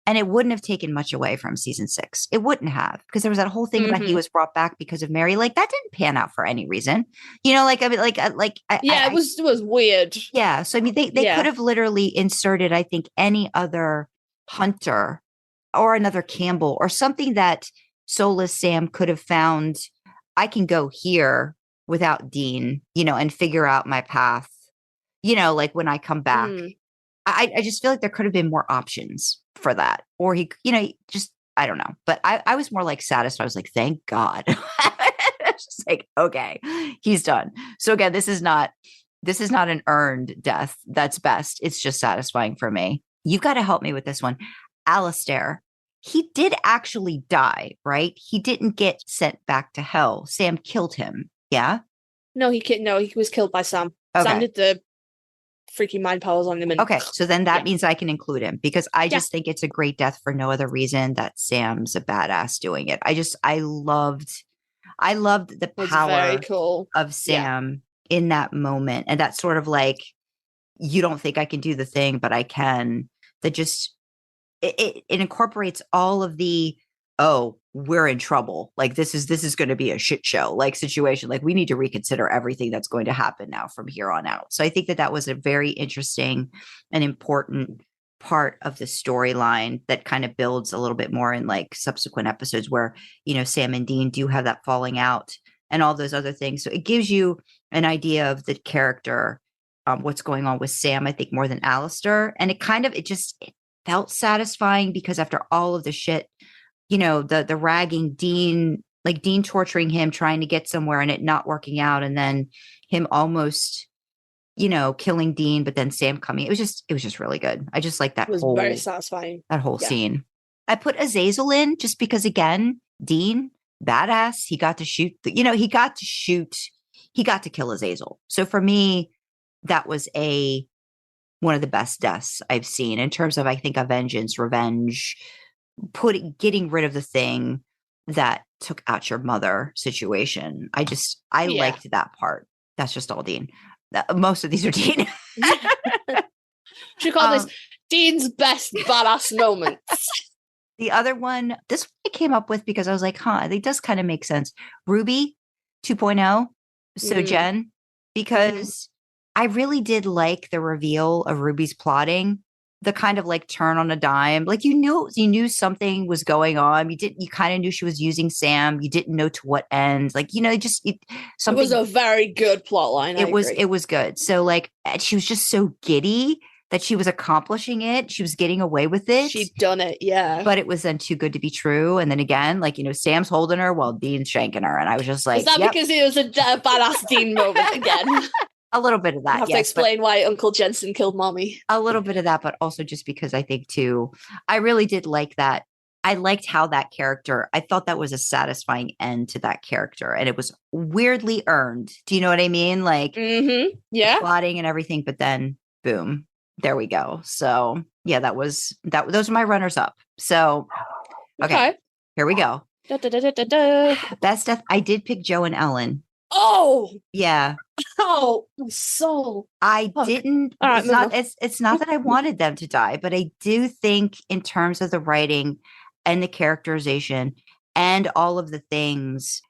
And it wouldn't have taken much away from season 6. It wouldn't have, because there was that whole thing about he was brought back because of Mary. Like that didn't pan out for any reason, like I mean, it was weird. Yeah, so I mean, they could have literally inserted, I think, any other Hunter or another Campbell or something that Soulless Sam could have found. I can go here without Dean, and figure out my path. Like when I come back. I just feel like there could have been more options for that. Or he, just, I don't know. But I was more like satisfied. I was like, thank God. It's just like, okay, he's done. So again, this is not an earned death. That's best. It's just satisfying for me. You've got to help me with this one. Alistair, he did actually die, right? He didn't get sent back to hell. Sam killed him. Yeah? No, he was killed by Sam. Okay. Sam did the freaking mind powers on him. Okay, so then that means I can include him, because I just think it's a great death for no other reason that Sam's a badass doing it. I loved the power of Sam in that moment, and that sort of like, you don't think I can do the thing, but I can. That just it incorporates all of the, oh, we're in trouble. Like this is going to be a shit show like situation. Like we need to reconsider everything that's going to happen now from here on out. So I think that was a very interesting and important part of the storyline that kind of builds a little bit more in like subsequent episodes where, Sam and Dean do have that falling out and all those other things. So it gives you an idea of the character, what's going on with Sam, I think more than Alistair. And it felt satisfying because after all of the shit, the ragging Dean, like Dean torturing him, trying to get somewhere and it not working out. And then him almost, killing Dean, but then Sam coming. It was just really good. I just like that very satisfying. That whole scene. I put Azazel in just because, again, Dean, badass. He got to shoot, he got to kill Azazel. So for me, that was one of the best deaths I've seen in terms of, I think, a vengeance, revenge, getting rid of the thing that took out your mother situation. I liked that part. That's just all Dean. Most of these are Dean. Should call this Dean's best badass moments. The other one, this one I came up with because I was like, it does kind of make sense. Ruby 2.0. So Jen, because I really did like the reveal of Ruby's plotting. the kind of like turn on a dime. Like you knew something was going on. You kind of knew she was using Sam. You didn't know to what end. Like, something. It was a very good plot line. It was good. So like she was just so giddy that she was accomplishing it. She was getting away with it. She'd done it, yeah. But it was then too good to be true. And then again, like, Sam's holding her while Dean's shanking her. And I was just like, is that because it was a badass Dean moment again? A little bit of that. I have to explain why Uncle Jensen killed Mommy. A little bit of that, but also just because I think too, I really did like that. I liked how that character, I thought that was a satisfying end to that character. And it was weirdly earned. Do you know what I mean? Like, yeah, plotting and everything, but then boom, there we go. So yeah, those are my runners up. So okay. Here we go. Best death. I did pick Joe and Ellen. Oh yeah. Oh, my soul. I didn't. It's not that I wanted them to die, but I do think in terms of the writing and the characterization and all of the things,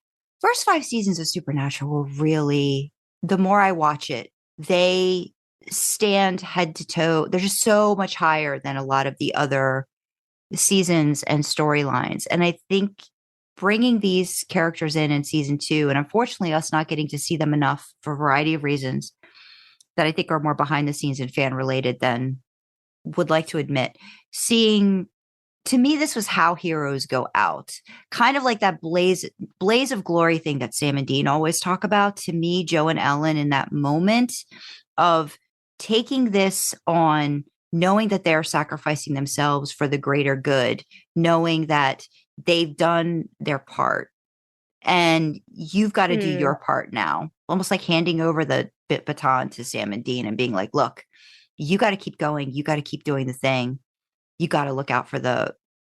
first 5 seasons of Supernatural were really, the more I watch it, they stand head to toe. They're just so much higher than a lot of the other seasons and storylines. And I think bringing these characters in season 2, and unfortunately us not getting to see them enough for a variety of reasons that I think are more behind the scenes and fan related than would like to admit, to me, this was how heroes go out. Kind of like that blaze of glory thing that Sam and Dean always talk about. To me, Joe and Ellen in that moment of taking this on, knowing that they're sacrificing themselves for the greater good, knowing that they've done their part and you've got to do your part now. Almost like handing over the baton to Sam and Dean and being like, look, you got to keep going. You got to keep doing the thing. You got to look out for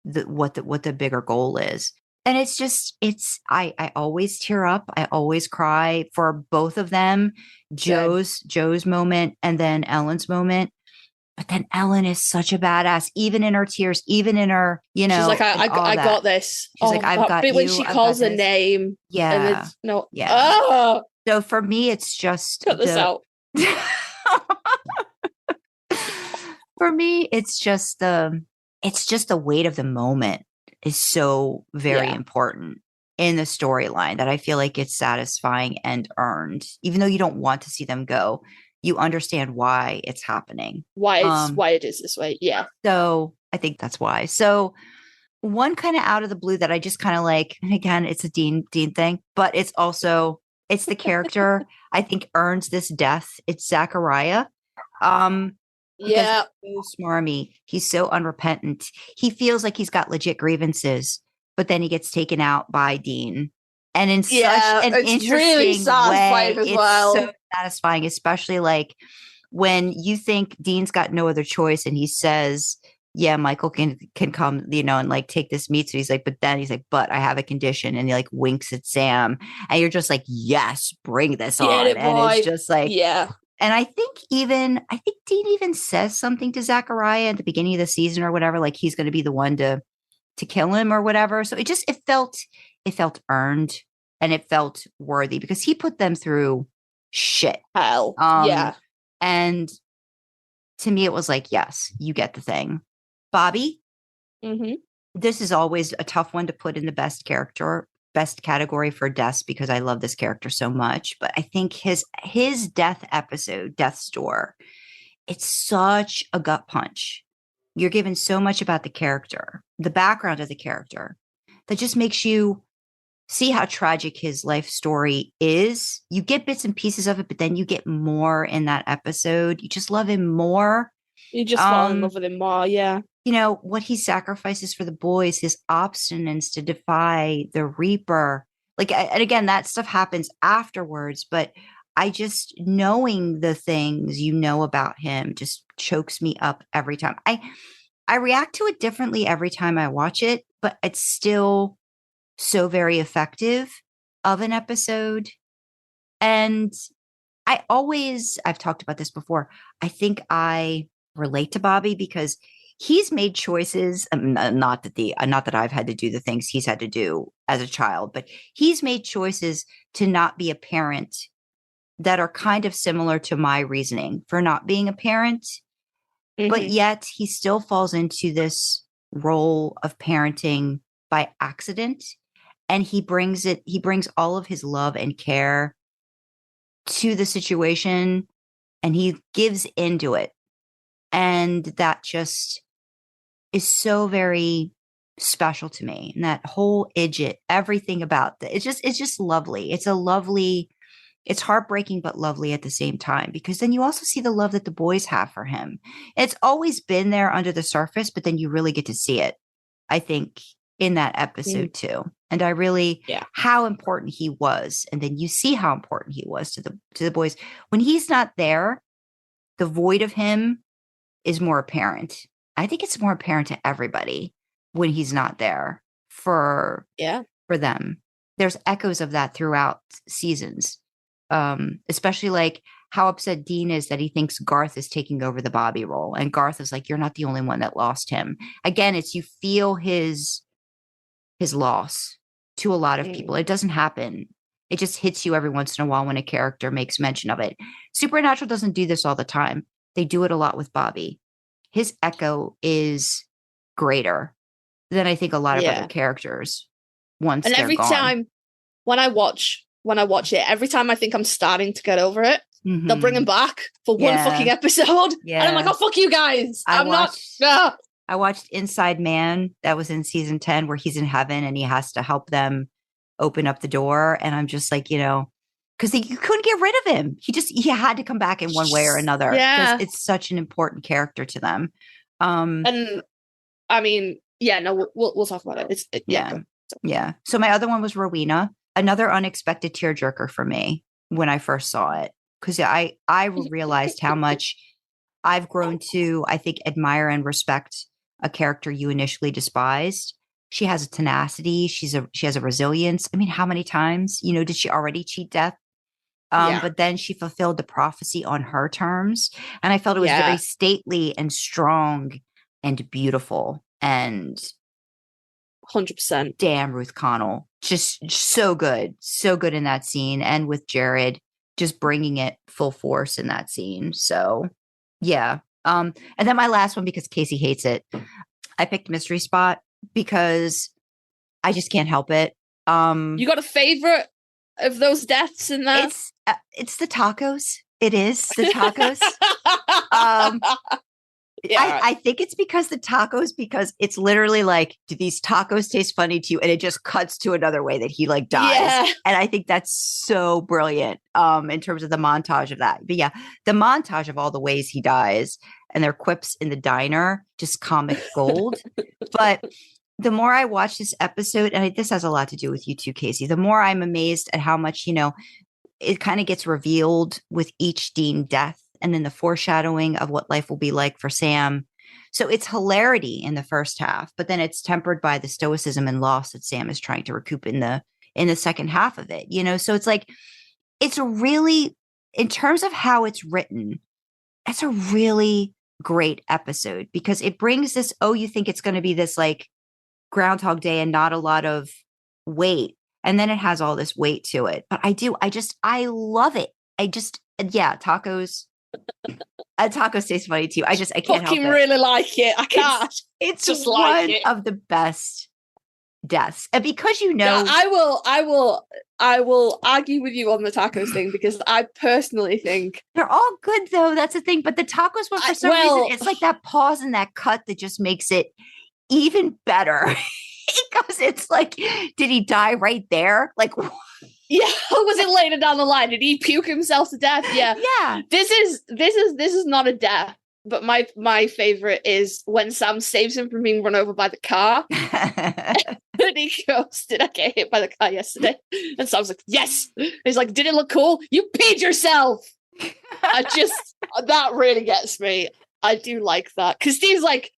what the bigger goal is. And I always tear up. I always cry for both of them. Joe's moment and then Ellen's moment. But then Ellen is such a badass, even in her tears, even in her, she's like, I got this. She's like, I've got you. When she calls the name. Yeah. And it's, no. Yeah. Oh! So for me, it's just. Cut this out. For me, it's just the weight of the moment is so very important in the storyline that I feel like it's satisfying and earned, even though you don't want to see them go. You understand why it's happening. Why it is this way. Yeah. So I think that's why. So one kind of out of the blue that I just kind of like, and again, it's a Dean thing, but it's the character I think earns this death. It's Zachariah. Yeah. He's so smarmy. He's so unrepentant. He feels like he's got legit grievances, but then he gets taken out by Dean. And in such an interesting really satisfying way, as well. It's so satisfying, especially like when you think Dean's got no other choice and he says, yeah, Michael can come, and like take this meat. So he's like, but I have a condition. And he like winks at Sam and you're just like, yes, bring this on. And it's just like, yeah. And I think Dean even says something to Zachariah at the beginning of the season or whatever, like he's going to be the one to kill him or whatever. So it felt earned and it felt worthy because he put them through shit. Hell. Yeah. And to me, it was like, yes, you get the thing. Bobby, this is always a tough one to put in the best category for deaths because I love this character so much. But I think his death episode, Death's Door, it's such a gut punch. You're given so much about the character, the background of the character, that just makes you see how tragic his life story is. You get bits and pieces of it, but then you get more in that episode. You just love him more. You just fall in love with him more, yeah. What he sacrifices for the boys, his obstinance to defy the Reaper. Like, and again, that stuff happens afterwards, but I just, knowing the things about him just chokes me up every time. I react to it differently every time I watch it, but it's still so very effective of an episode. And I've talked about this before. I think I relate to Bobby because he's made choices. Not that I've had to do the things he's had to do as a child, but he's made choices to not be a parent that are kind of similar to my reasoning for not being a parent. but yet he still falls into this role of parenting by accident. And he brings all of his love and care to the situation, and he gives into it. And that just is so very special to me. And that whole idiot, everything about that, it's just lovely. It's heartbreaking, but lovely at the same time, because then you also see the love that the boys have for him. It's always been there under the surface, but then you really get to see it, I think, in that episode too. And I really, how important he was. And then you see how important he was to the boys. When he's not there, the void of him is more apparent. I think it's more apparent to everybody when he's not there for them. There's echoes of that throughout seasons. Especially like how upset Dean is that he thinks Garth is taking over the Bobby role. And Garth is like, you're not the only one that lost him. Again, it's you feel his loss to a lot of people. It doesn't happen. It just hits you every once in a while when a character makes mention of it. Supernatural doesn't do this all the time. They do it a lot with Bobby. His echo is greater than I think a lot of other characters once. And every time when I watch it, every time I think I'm starting to get over it, they'll bring him back for one fucking episode. And I'm like, oh, fuck you guys. I watched Inside Man. That was in season 10, where he's in heaven and he has to help them open up the door. And I'm just like, because you couldn't get rid of him. He had to come back in one way or another. Yeah. It's such an important character to them. And I mean, we'll talk about it. Yeah. So my other one was Rowena, another unexpected tearjerker for me when I first saw it, because I realized how much I've grown to, I think, admire and respect a character you initially despised. She has a tenacity. She has a resilience. I mean, how many times, did she already cheat death? But then she fulfilled the prophecy on her terms. And I felt it was very stately and strong and beautiful. And 100%. Damn, Ruth Connell. Just so good in that scene. And with Jared just bringing it full force in that scene. So yeah. And then my last one, because Casey hates it, I picked Mystery Spot because I just can't help it. You got a favorite of those deaths in that? It's the tacos. It is the tacos. I think it's because it's literally like, do these tacos taste funny to you? And it just cuts to another way that he like dies. Yeah. And I think that's so brilliant in terms of the montage of that. But yeah, the montage of all the ways he dies and their quips in the diner, just comic gold. But the more I watch this episode, and this has a lot to do with you too, Casey, the more I'm amazed at how much, it kind of gets revealed with each Dean death. And then the foreshadowing of what life will be like for Sam. So it's hilarity in the first half, but then it's tempered by the stoicism and loss that Sam is trying to recoup in the second half of it. So it's like, it's a really, in terms of how it's written, it's a really great episode, because it brings this, you think it's going to be this like Groundhog Day and not a lot of weight. And then it has all this weight to it. But I love it. Tacos. Tacos taste funny too. I can't help it. Really like it. I can't. It's just one of the best deaths, and because I will argue with you on the tacos thing, because I personally think they're all good though. That's the thing. But the tacos one, for some reason, it's like that pause and that cut that just makes it even better. Because it's like, did he die right there? Like. Yeah, was it later down the line? Did he puke himself to death? Yeah. Yeah. This is not a death, but my favorite is when Sam saves him from being run over by the car. And he goes, "Did I get hit by the car yesterday?" And Sam's like, "Yes." He's like, "Did it look cool? You peed yourself." That really gets me. I do like that. Because Steve's like,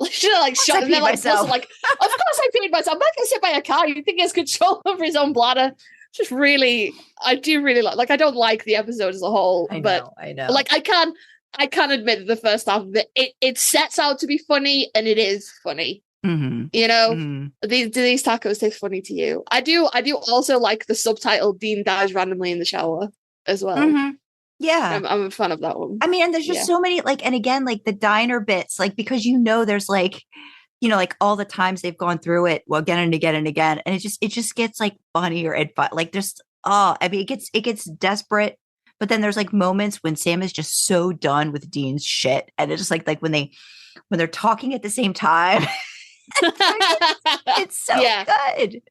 should have shot and then myself. Like, of course I peed myself. I'm not gonna sit by a car. You think he has control over his own bladder? Just really, I do really like I don't like the episode as a whole, I know. Like I can admit that the first half of it sets out to be funny, and it is funny. Mm-hmm. Do these tacos taste funny to you? I do also like the subtitle "Dean dies randomly in the shower" as well. Mm-hmm. Yeah. I'm a fan of that one. I mean, and there's just so many, like, and again, like the diner bits, like, because there's like, like all the times they've gone through it, well, again and again and again, and it just gets like funnier and fun. Like, just I mean, it gets desperate, but then there's like moments when Sam is just so done with Dean's shit, and it's just like when they're talking at the same time. It's so good.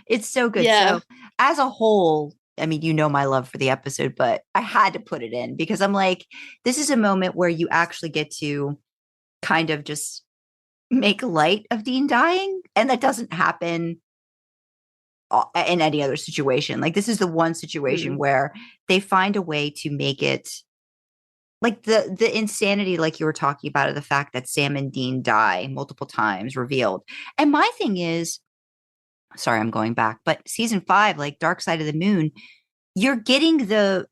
It's so good. Yeah. So as a whole, I mean, my love for the episode, but I had to put it in because I'm like, this is a moment where you actually get to kind of just make light of Dean dying. And that doesn't happen in any other situation. Like, this is the one situation where they find a way to make it like the insanity, like you were talking about, of the fact that Sam and Dean die multiple times revealed. And my thing is, sorry, I'm going back, but season 5, like Dark Side of the Moon, you're getting the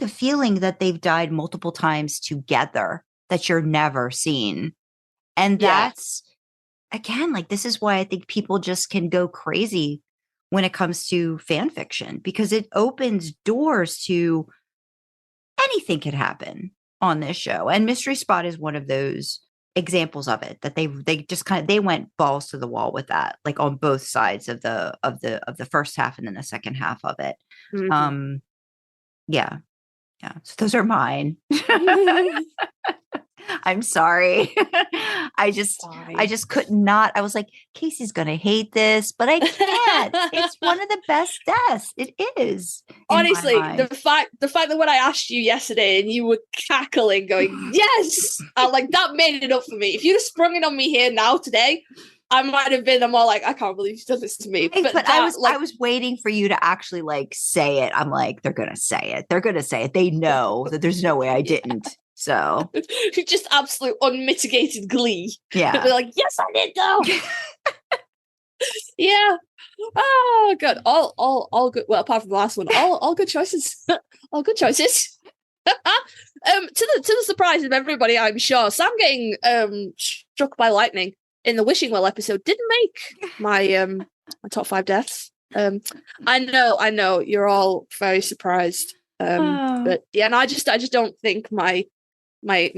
feeling that they've died multiple times together that you're never seen. And that's, again, like, this is why I think people just can go crazy when it comes to fan fiction, because it opens doors to anything could happen on this show. And Mystery Spot is one of those examples of it, that they just they went balls to the wall with that, like on both sides of the first half and then the second half of it. Yeah. So those are mine. I'm sorry. I just could not. I was like, Casey's gonna hate this, but I can't. It's one of the best deaths. It is. Honestly, the fact that when I asked you yesterday and you were cackling, going, yes, like, that made it up for me. If you'd have sprung it on me here now today, I might have been more like, I can't believe she does this to me. But I was waiting for you to actually like say it. I'm like, they're gonna say it. They're gonna say it. They know that there's no way I didn't. So just absolute unmitigated glee. Yeah. They're like, yes, I did though. Yeah. Oh god. All good. Well, apart from the last one, all good choices. All good choices. To the surprise of everybody, I'm sure, Sam getting struck by lightning in the Wishing Well episode didn't make my top 5 deaths. I know you're all very surprised. But yeah, and I just don't think my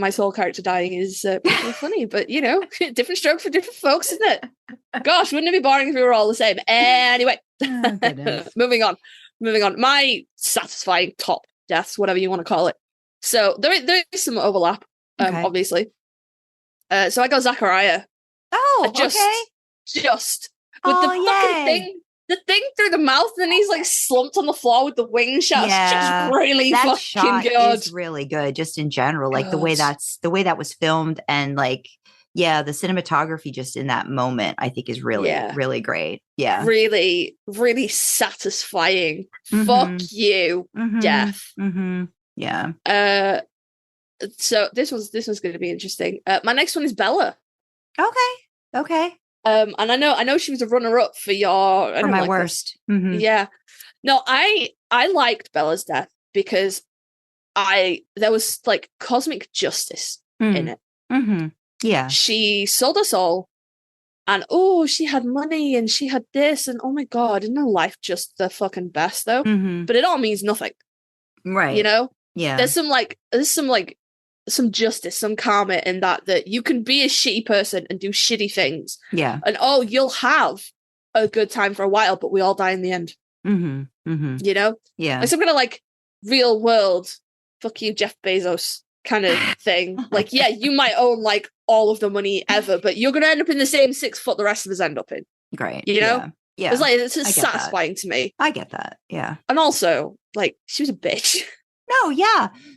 sole character dying is particularly funny, but different stroke for different folks, isn't it? Gosh, wouldn't it be boring if we were all the same? Anyway, moving on. My satisfying top deaths, whatever you want to call it. So there is some overlap, obviously. So I go Zachariah. Oh, just with the fucking thing. The thing through the mouth, and he's like slumped on the floor with the wing shots. Just really that fucking shot good. Is really good, just in general. Like the way that was filmed, and like, the cinematography just in that moment, I think is really, really great. Yeah, really, really satisfying. Fuck you, death. Yeah. So this was going to be interesting. My next one is Bella. Okay. And I know she was a runner-up for my worst. Yeah. No, I liked Bella's death because there was like cosmic justice in it. Yeah. She sold us all, and she had money and she had this, and oh my god, isn't her life just the fucking best though? But it all means nothing. Right. Yeah. There's some justice, some karma in that you can be a shitty person and do shitty things. Yeah. And you'll have a good time for a while, but we all die in the end. Yeah. Like some kind of like real world, fuck you, Jeff Bezos kind of thing. Like, yeah, you might own like all of the money ever, but you're going to end up in the same 6 foot the rest of us end up in. Great. Yeah. It's just satisfying to me. I get that. Yeah. And also, like, she was a bitch.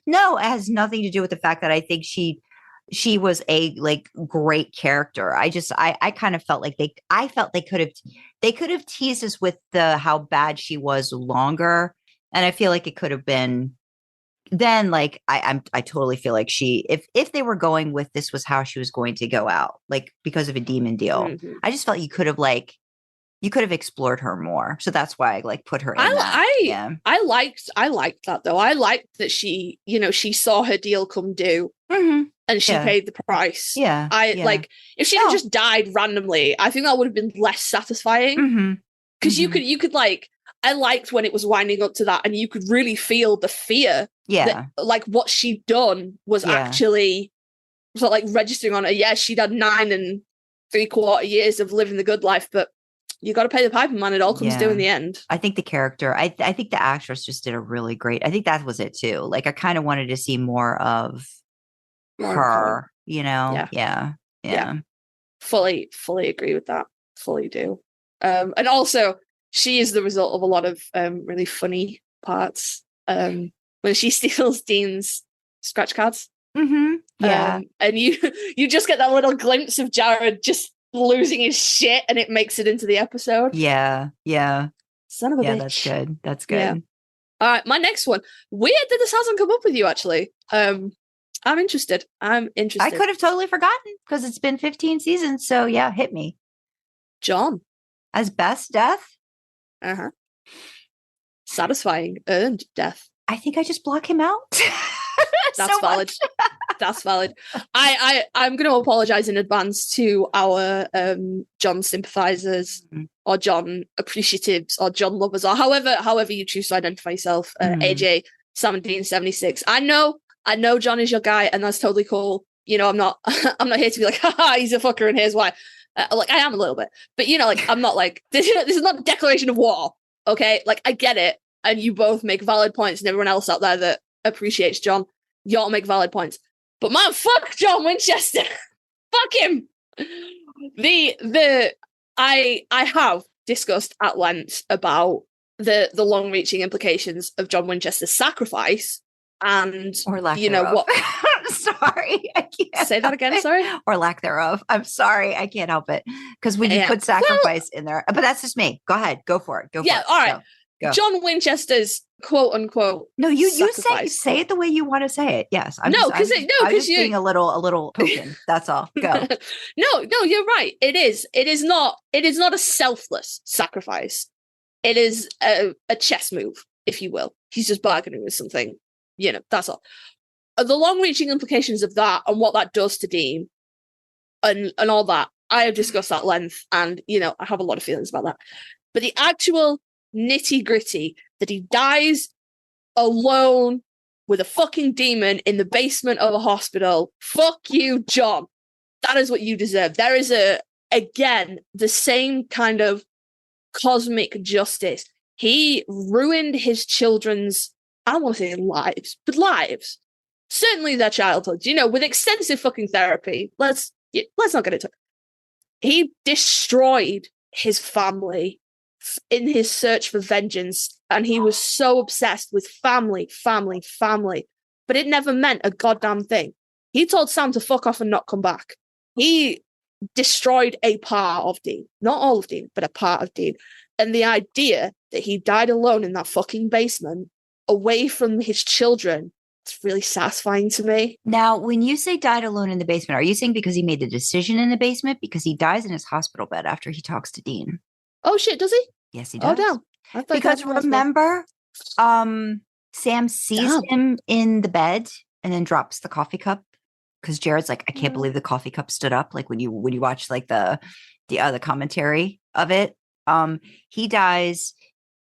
No, it has nothing to do with the fact that I think she was a like great character. I kind of felt like they could have teased us with how bad she was longer, and I feel like it could have been then. Like I totally feel like if they were going with this was how she was going to go out, like because of a demon deal. I just felt you could have explored her more. So that's why I like put her in I liked that though. I liked that she saw her deal come due and she paid the price. Yeah. Like if she had just died randomly, I think that would have been less satisfying. Because you could like, I liked when it was winding up to that, and you could really feel the fear. Yeah. That, like, what she'd done was actually sort of like registering on her. Yeah, she'd had 9 3/4 years of living the good life, but you got to pay the piper, man. It all comes due in the end. I think the character, I think the actress just did a really great, I think that was it too. Like, I kind of wanted to see more of her, you know? Yeah. Fully agree with that. Fully do. And also, she is the result of a lot of really funny parts. When she steals Dean's scratch cards. Mm-hmm. Yeah. And you just get that little glimpse of Jared just losing his shit, and it makes it into the episode. Yeah. Son of a bitch. That's good. Yeah. All right, my next one. Weird that this hasn't come up with you, actually. I'm interested. I could have totally forgotten because it's been 15 seasons. So yeah, hit me. John. As best death? Uh-huh. Satisfying, earned death. I think I just block him out. That's so valid. That's valid. I'm going to apologize in advance to our John sympathizers or John appreciatives or John lovers or however you choose to identify yourself. AJ 1776. I know John is your guy, and that's totally cool. You know, I'm not here to be like, haha, he's a fucker, and here's why. Like, I am a little bit, but you know, like, I'm not like this is not a declaration of war. Okay, like, I get it, and you both make valid points, and everyone else out there that appreciates John, y'all make valid points. But man, fuck John Winchester. Fuck him. I have discussed at length about the long-reaching implications of John Winchester's sacrifice, and or lack you know thereof. what. Sorry, I can't say that again. Sorry, or lack thereof. I'm sorry, I can't help it because when you put sacrifice in there, but that's just me. Go ahead, go for it. Go. Yeah, for it. All right. Go. John Winchester's quote unquote. No, you say it the way you want to say it. Yes, I'm just being a little poking. That's all. Go. No, you're right. It is not a selfless sacrifice. It is a chess move, if you will. He's just bargaining with something. You know, that's all. The long-reaching implications of that and what that does to Dean and all that, I have discussed at length, and you know, I have a lot of feelings about that. But the actual nitty-gritty that he dies alone with a fucking demon in the basement of a hospital, fuck you, John. That is what you deserve. There is again the same kind of cosmic justice. He ruined his children's, I don't want to say lives, but lives. Certainly their childhoods, you know, with extensive fucking therapy. Let's not get into it. He destroyed his family in his search for vengeance, and he was so obsessed with family. But it never meant a goddamn thing. He told Sam to fuck off and not come back. He destroyed a part of Dean. Not all of Dean, but a part of Dean. And the idea that he died alone in that fucking basement, away from his children, it's really satisfying to me. Now, when you say died alone in the basement, are you saying because he made the decision in the basement? Because he dies in his hospital bed after he talks to Dean. Oh shit, does he? Yes, he does. Oh, damn. Because remember, Sam sees him in the bed and then drops the coffee cup. Because Jared's like, I can't believe the coffee cup stood up. Like when you watch like the commentary of it, he dies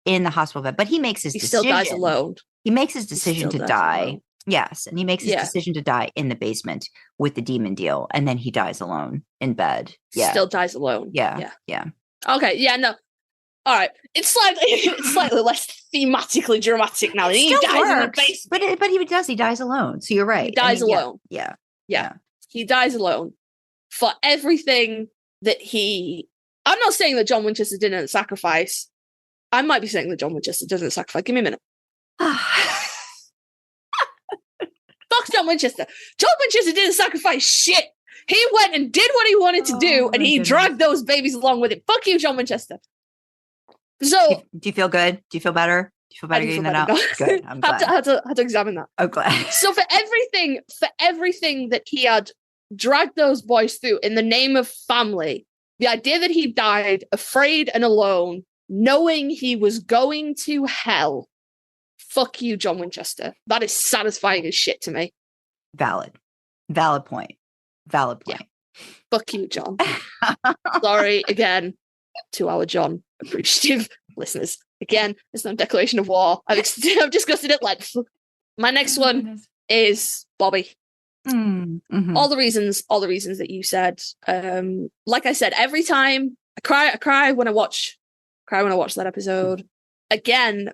in the hospital bed, but he makes his decision. Still dies alone. He makes his decision to die. Yes, and he makes his decision to die in the basement with the demon deal, and then he dies alone in bed. Yeah, still dies alone. Yeah. Okay, yeah, no. All right, it's slightly less thematically dramatic now. He dies in the basement, but he does. He dies alone. So you're right. He dies alone. Yeah. He dies alone for everything that he. I'm not saying that John Winchester didn't sacrifice. I might be saying that John Winchester doesn't sacrifice. Give me a minute. Fuck John Winchester. John Winchester didn't sacrifice shit. He went and did what he wanted to do, and he dragged those babies along with him. Fuck you, John Winchester. So, do you feel good? Do you feel better? Do you feel better getting that out? Good. I'm glad. had to examine that. I'm glad. So for everything that he had dragged those boys through in the name of family, the idea that he died afraid and alone, knowing he was going to hell. Fuck you, John Winchester. That is satisfying as shit to me. Valid point. Yeah. Fuck you, John. Sorry again to our John appreciative listeners. Again, it's not a declaration of war. I've discussed it at length. My next one is Bobby. Mm-hmm. All the reasons that you said. Like I said, every time I cry when I watch that episode. Again,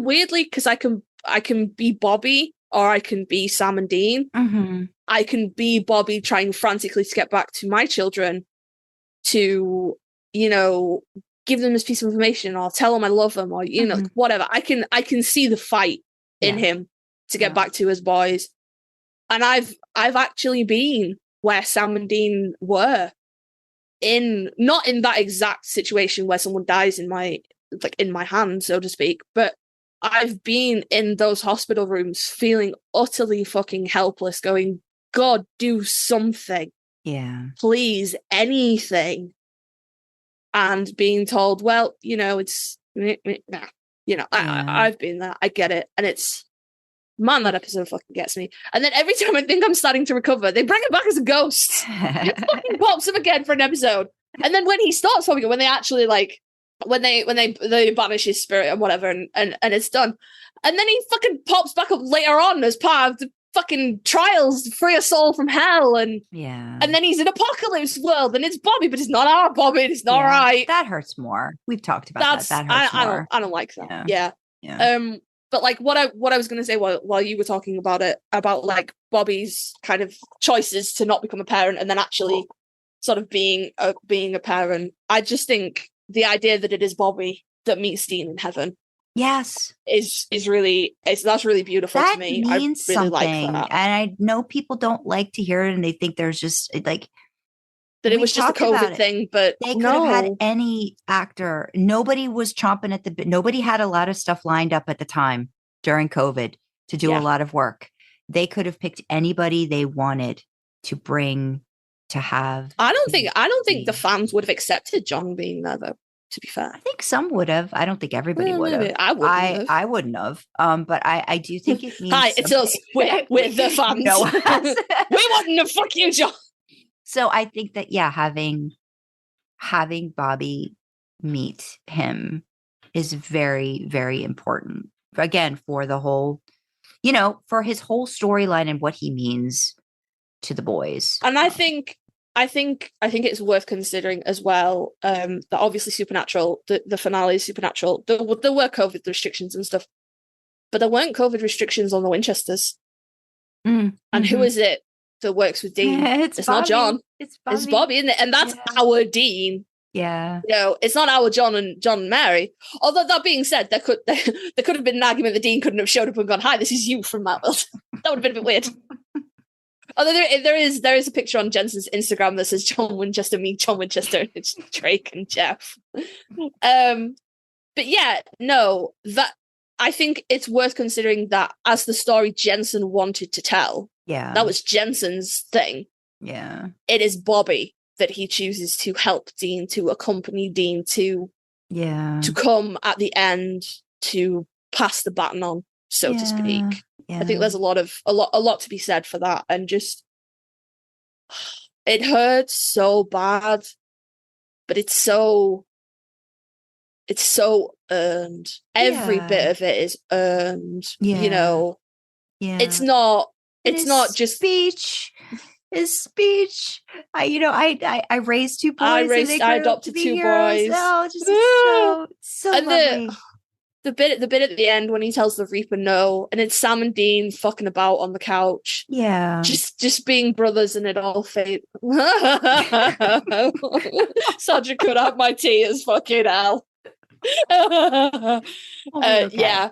weirdly, because I can be Bobby or I can be Sam and Dean. Mm-hmm. I can be Bobby trying frantically to get back to my children to, give them this piece of information or tell them I love them or, whatever. I can see the fight in him to get back to his boys. And I've actually been where Sam and Dean were not in that exact situation where someone dies in my hand, so to speak, but I've been in those hospital rooms feeling utterly fucking helpless, going, God, do something. Yeah. Please, anything. And being told, well, it's, I've been there. I get it. And it's, man, that episode fucking gets me. And then every time I think I'm starting to recover, they bring him back as a ghost. It fucking pops him again for an episode. And then when he starts popping, when they actually when they banish his spirit and whatever, and it's done. And then he fucking pops back up later on as part of the fucking trials to free a soul from hell. And then he's in Apocalypse World and it's Bobby, but it's not our Bobby. It's not right. That hurts more. We've talked about that. That hurts more. I don't like that. Yeah. But what I was going to say while you were talking about it, about Bobby's kind of choices to not become a parent and then actually sort of being a parent, I just think the idea that it is Bobby that meets Dean in heaven, is really beautiful to me. That means I really something, like that. and I know people don't like to hear it, and they think there's just that it was just a COVID thing, but they could have had any actor. Nobody was chomping at the bit. Nobody had a lot of stuff lined up at the time during COVID to do a lot of work. They could have picked anybody they wanted to bring to have. I don't think the fans would have accepted John being there, though. To be fair, I think some would have. I don't think everybody would have. I wouldn't have. But I do think it means. Hi, it's us. We're the fans. No, we wouldn't have. Fuck you, John. So I think that having Bobby meet him is very, very important. Again, for the whole, for his whole storyline and what he means to the boys. And I think it's worth considering as well, that obviously Supernatural, the finale is Supernatural. There were COVID restrictions and stuff, but there weren't COVID restrictions on the Winchesters. Mm-hmm. And who is it that works with Dean? It's not John. It's Bobby, isn't it? And that's our Dean. Yeah. It's not our John and Mary. Although that being said, there could have been an argument that Dean couldn't have showed up and gone, "Hi, this is you from Mount Wilson." That would have been a bit weird. Although there is a picture on Jensen's Instagram that says John Winchester, me, John Winchester, and it's Drake and Jeff. But yeah, no, that I think it's worth considering that as the story Jensen wanted to tell. Yeah. That was Jensen's thing. Yeah. It is Bobby that he chooses to help Dean, to accompany Dean, to come at the end to pass the baton on, so to speak. Yeah. I think there's a lot to be said for that, and just it hurts so bad, but it's so earned. Every bit of it is earned. It's not just speech. His speech. I raised two boys. I adopted two boys. Oh, just so and lovely. The bit at the end when he tells the Reaper no, and it's Sam and Dean fucking about on the couch. Yeah. Just being brothers, and it all fade. Sandra could have my tears, fucking hell. Yeah.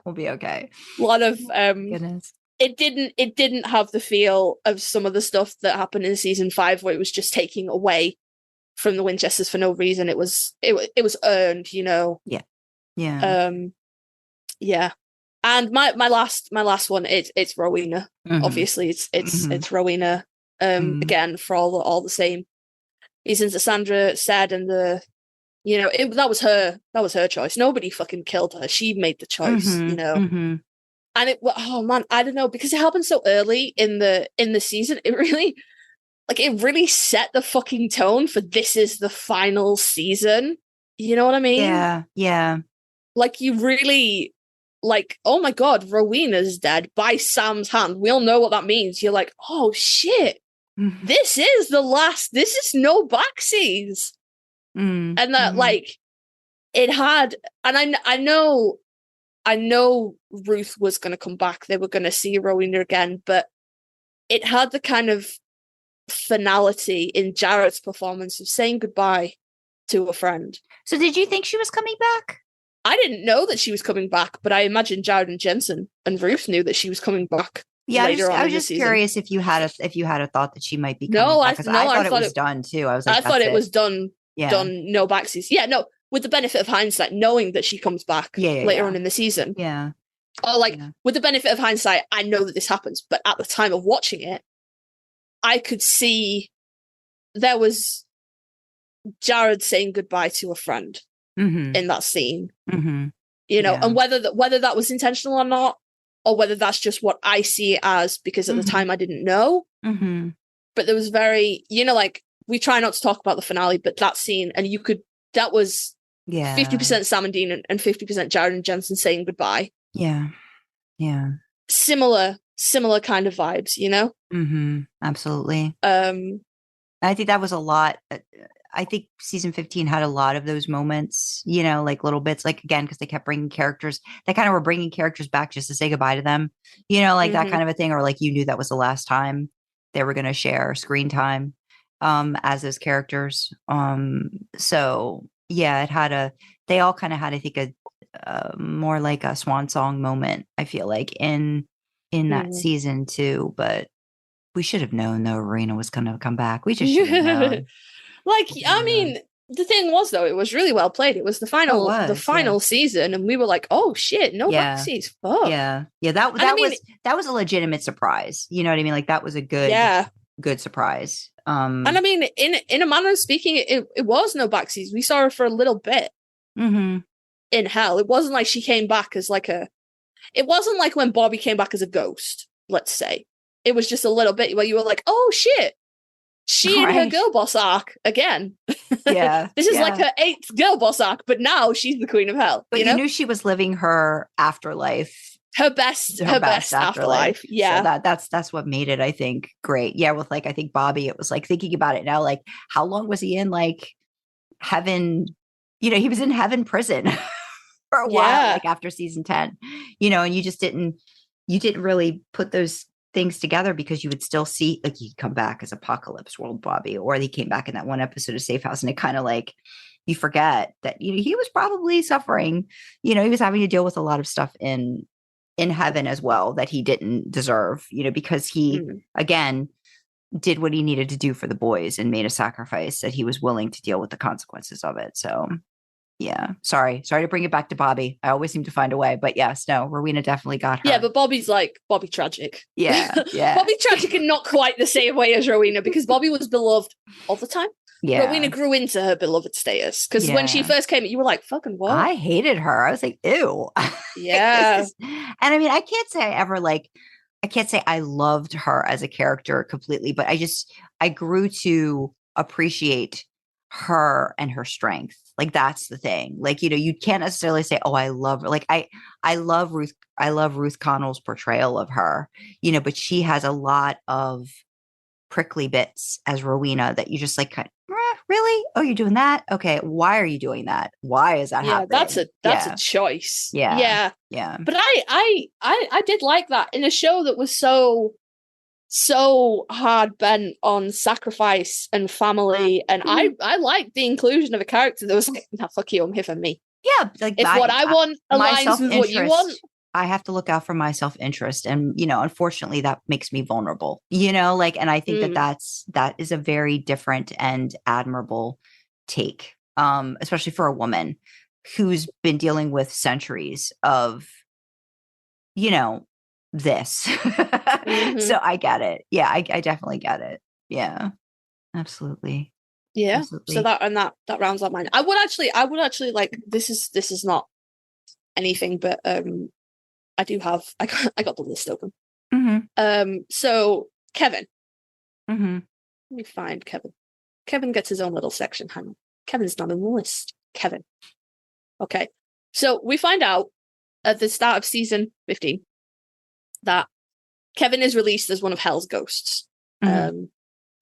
We'll be okay. A lot of goodness. It didn't have the feel of some of the stuff that happened in season 5 where it was just taking away from the Winchesters for no reason. It was earned, Yeah. Yeah. And my last one, it's Rowena. Mm-hmm. Obviously it's Rowena. Again, for all the same reasons that Sandra said, and that was her choice. Nobody fucking killed her. She made the choice, Mm-hmm. And I don't know, because it happened so early in the season. It really set the fucking tone for this is the final season. You know what I mean? Yeah. Yeah. Like, you really, like, oh my God, Rowena's dead by Sam's hand. We all know what that means. You're like, oh shit, this is the last, this is no backseas. And that, like, it had, and I know Ruth was going to come back. They were going to see Rowena again, but it had the kind of finality in Jared's performance of saying goodbye to a friend. So did you think she was coming back? I didn't know that she was coming back, but I imagine Jared and Jensen and Ruth knew that she was coming back. Yeah, later on I in was the just season. curious if you had a thought that she might be coming No, back, because I thought it was it, done too. I was like, I thought it was done. Yeah. Done. No backseas. Yeah, no. With the benefit of hindsight, knowing that she comes back later on in the season. Yeah. Or like, with the benefit of hindsight, I know that this happens, but at the time of watching it, I could see there was Jared saying goodbye to a friend in that scene. You know, and whether that was intentional or not, or whether that's just what I see it as, because at the time I didn't know. But there was very, you know, like, we try not to talk about the finale, but that scene, and that was 50% Sam and Dean and 50% Jared and Jensen saying goodbye. Yeah. Yeah. Similar kind of vibes, you know? Absolutely. I think that was a lot. I think season 15 had a lot of those moments, you know, like little bits, like, again, because they kept bringing characters, they kind of were bringing characters back just to say goodbye to them, you know, like that kind of a thing. Or like, you knew that was the last time they were going to share screen time as those characters. So yeah, they all kind of had, I think, a more like a swan song moment, I feel like, in that season too. But we should have known, though, Rowena was going to come back. We just should have known. Like, I mean, the thing was, though, it was really well played. It was the final season, and we were like, oh shit, no backseas. Fuck. Yeah. That was a legitimate surprise. You know what I mean? Like, that was a good surprise. And I mean, in a manner of speaking, it was no backseas. We saw her for a little bit in hell. It wasn't like she came back as like it wasn't like when Bobby came back as a ghost, let's say. It was just a little bit where you were like, oh shit, she and her girl boss arc again. Yeah. This is like her 8th girl boss arc, but now she's the queen of hell. But you knew she was living her afterlife. Her best afterlife. Yeah. So that's what made it, I think, great. Yeah. With, like, I think Bobby, it was like, thinking about it now, like, how long was he in, like, heaven? You know, he was in heaven prison for a while, like, after season 10, you know, and you didn't really put those things together, because you would still see, like, he'd come back as Apocalypse World Bobby, or he came back in that one episode of Safe House, and it kind of, like, you forget that, you know, he was probably suffering, you know, he was having to deal with a lot of stuff in heaven as well that he didn't deserve, you know, because he again did what he needed to do for the boys and made a sacrifice that he was willing to deal with the consequences of it. So yeah, sorry to bring it back to Bobby. I always seem to find a way, but yes, no, Rowena definitely got her. Yeah, but Bobby tragic. Yeah. Bobby tragic in not quite the same way as Rowena, because Bobby was beloved all the time. Yeah. Rowena grew into her beloved status, because when she first came, you were like, fucking what? I hated her. I was like, ew. Yeah. And I mean, I can't say I loved her as a character completely, but I grew to appreciate her and her strength. Like, that's the thing. Like, you know, you can't necessarily say, oh, I love her. Like, I love Ruth Connell's portrayal of her, you know, but she has a lot of prickly bits as Rowena that you just like, really? Oh, you're doing that? Okay. Why are you doing that? Why is that happening? That's a choice. Yeah. But I did like that in a show that was so hard bent on sacrifice and family, and I liked the inclusion of a character that was like, nah, fuck you, I'm here for me. Yeah, like, if what I want aligns with what you want, I have to look out for my self-interest, and, you know, unfortunately that makes me vulnerable, you know, like, and I think that is a very different and admirable take, especially for a woman who's been dealing with centuries of, you know, this. So I get it. Yeah, I definitely get it. Yeah, absolutely. Yeah. Absolutely. So that rounds out mine. I would actually like, this is not anything, but I got the list open. So Kevin. Let me find Kevin. Kevin gets his own little section. Hang on. Kevin's not on the list. Kevin. Okay. So we find out at the start of season 15 that Kevin is released as one of Hell's ghosts. Mhm.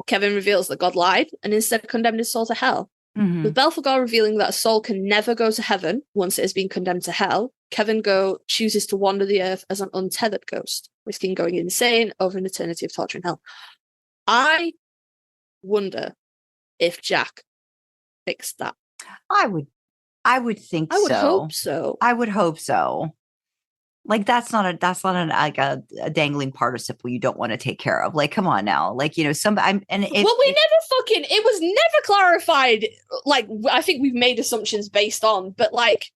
Kevin reveals that God lied and instead condemned his soul to hell. Mhm. With Belphegor revealing that a soul can never go to heaven once it has been condemned to hell, Kevin chooses to wander the earth as an untethered ghost, risking going insane over an eternity of torture in hell. I wonder if Jack fixed that. I would think so. I would hope so. I would hope so. Like that's not a dangling participle you don't want to take care of. Like, come on now. Like, you know, it was never clarified. Like, I think we've made assumptions based on, but like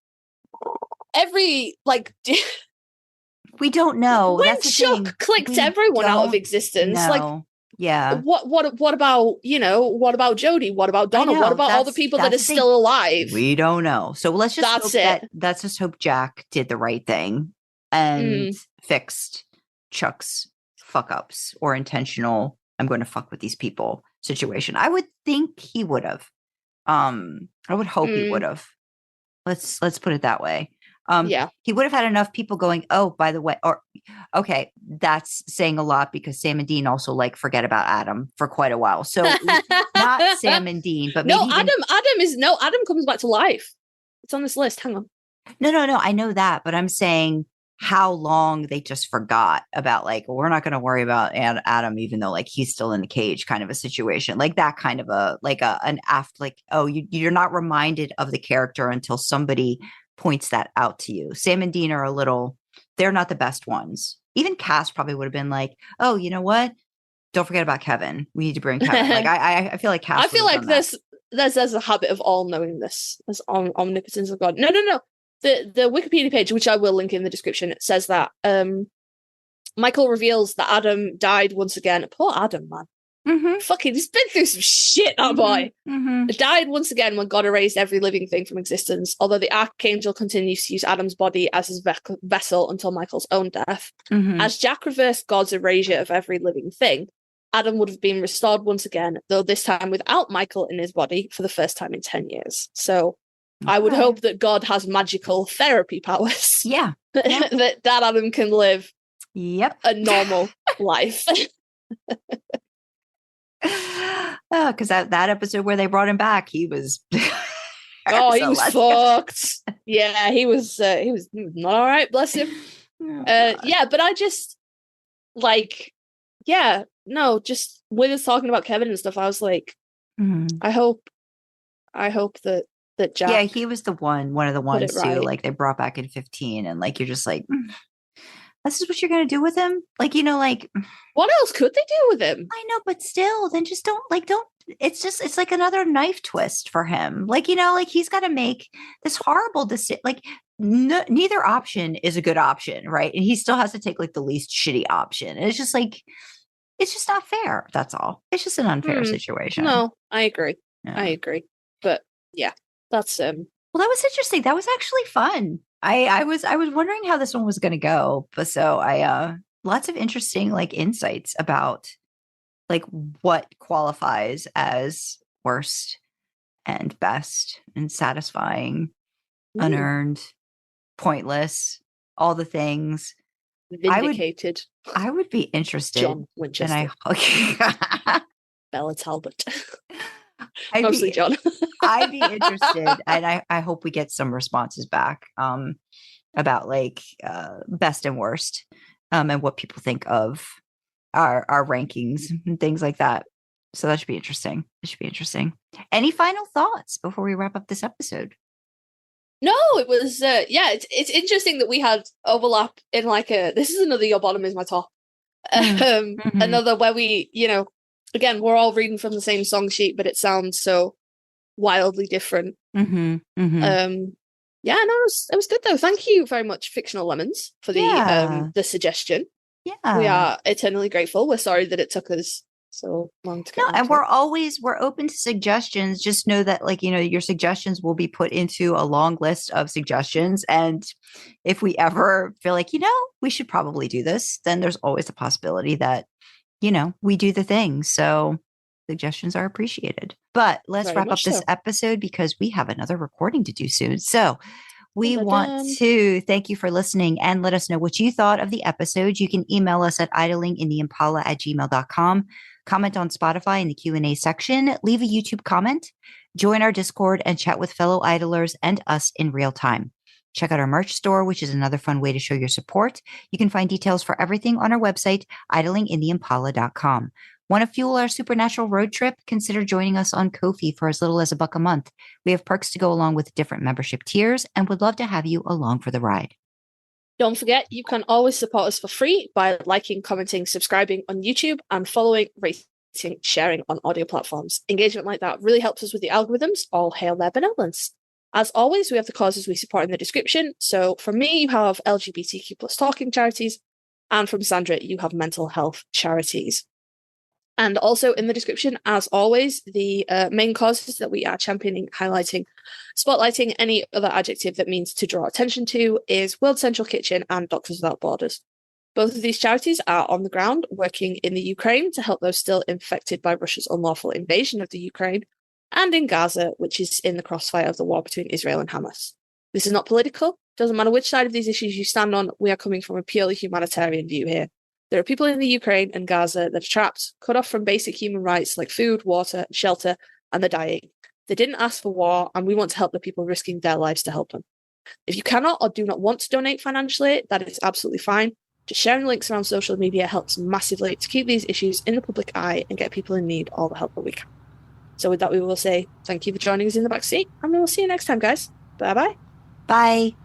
we don't know. When That's Chuck clicked everyone out of existence, know. like, yeah. What about, you know, what about Jody? What about Donna? What about all the people that are still alive? We don't know. So let's just let's just hope Jack did the right thing and fixed Chuck's fuck ups or intentional I'm going to fuck with these people situation. I would think he would have. I would hope he would have. Let's put it that way. Yeah, he would have had enough people going, oh, by the way, or okay, that's saying a lot because Sam and Dean also like forget about Adam for quite a while. So not Sam and Dean, but maybe Adam comes back to life. It's on this list. Hang on. No. I know that, but I'm saying how long they just forgot about like, we're not going to worry about Adam, even though like he's still in the cage kind of a situation, like that kind of you're not reminded of the character until somebody points that out to you. Sam and Dean are they're not the best ones. Even Cass probably would have been like, oh, you know what? Don't forget about Kevin. We need to bring Kevin. Like I feel like Cass. I feel like there's a habit of all knowing this. There's omnipotence of God. No. The Wikipedia page, which I will link in the description, it says that Michael reveals that Adam died once again. Poor Adam, man. Mm-hmm. Fucking, he's been through some shit, that boy. Mm-hmm. Died once again when God erased every living thing from existence, although the Archangel continues to use Adam's body as his vessel until Michael's own death. Mm-hmm. As Jack reversed God's erasure of every living thing, Adam would have been restored once again, though this time without Michael in his body for the first time in 10 years. So I would hope that God has magical therapy powers. Yeah. that Adam can live a normal life. Because that episode where they brought him back, he was he was fucked. Yeah, he was not all right, bless him. But I just just with us talking about Kevin and stuff, I was like, I hope that Jack, yeah, he was one of the ones too, right. like they brought back in 15, and like you're just like, this is what you're gonna do with him, like, you know, like what else could they do with him? I know, but still, then just don't it's like another knife twist for him, like, you know, like he's got to make this horrible decision, like neither option is a good option, right? And he still has to take like the least shitty option, and it's just like, it's just not fair. That's all. It's just an unfair situation. No, I agree. Yeah. I agree. But yeah, that's well, that was interesting. That was actually fun. I was wondering how this one was going to go, but so I lots of interesting like insights about like what qualifies as worst and best and satisfying, unearned, pointless, all the things. Vindicated. I would be interested. John Winchester. Bella Talbot. Mostly John. I'd be interested, and I hope we get some responses back about like best and worst, and what people think of our rankings and things like that. So that should be interesting. It should be interesting. Any final thoughts before we wrap up this episode? No, it was it's interesting that we had overlap in like this is another your bottom is my top. Another where we, you know, again, we're all reading from the same song sheet, but it sounds so wildly different. Mm-hmm. Mm-hmm. It was good though. Thank you very much, Fictional Lemons, for the suggestion. Yeah, we are eternally grateful. We're sorry that it took us so long to get. No, and we're open to suggestions. Just know that, like, you know, your suggestions will be put into a long list of suggestions, and if we ever feel like, you know, we should probably do this, then there's always a possibility that, you know, we do the thing. So Suggestions are appreciated. But let's Very wrap up much this so. episode because we have another recording to do soon. So we Dun, dun, want dun. to thank you for listening and let us know what you thought of the episode. You can email us at idlingintheimpala@gmail.com. Comment on Spotify in the Q&A section. Leave a YouTube comment. Join our Discord and chat with fellow idlers and us in real time. Check out our merch store, which is another fun way to show your support. You can find details for everything on our website, idlingintheimpala.com. Want to fuel our supernatural road trip? Consider joining us on Ko-fi for as little as $1 a month. We have perks to go along with different membership tiers and would love to have you along for the ride. Don't forget, you can always support us for free by liking, commenting, subscribing on YouTube, and following, rating, sharing on audio platforms. Engagement like that really helps us with the algorithms. All hail their benevolence. As always, we have the causes we support in the description. So from me, you have LGBTQ plus talking charities, and from Sandra, you have mental health charities. And also in the description, as always, the main causes that we are championing, highlighting, spotlighting, any other adjective that means to draw attention to is World Central Kitchen and Doctors Without Borders. Both of these charities are on the ground working in the Ukraine to help those still infected by Russia's unlawful invasion of the Ukraine, and in Gaza, which is in the crossfire of the war between Israel and Hamas. This is not political. Doesn't matter which side of these issues you stand on, we are coming from a purely humanitarian view here. There are people in the Ukraine and Gaza that are trapped, cut off from basic human rights like food, water, shelter, and they're dying. They didn't ask for war, and we want to help the people risking their lives to help them. If you cannot or do not want to donate financially, that is absolutely fine. Just sharing links around social media helps massively to keep these issues in the public eye and get people in need all the help that we can. So with that, we will say thank you for joining us in the backseat, and we will see you next time, guys. Bye-bye. Bye.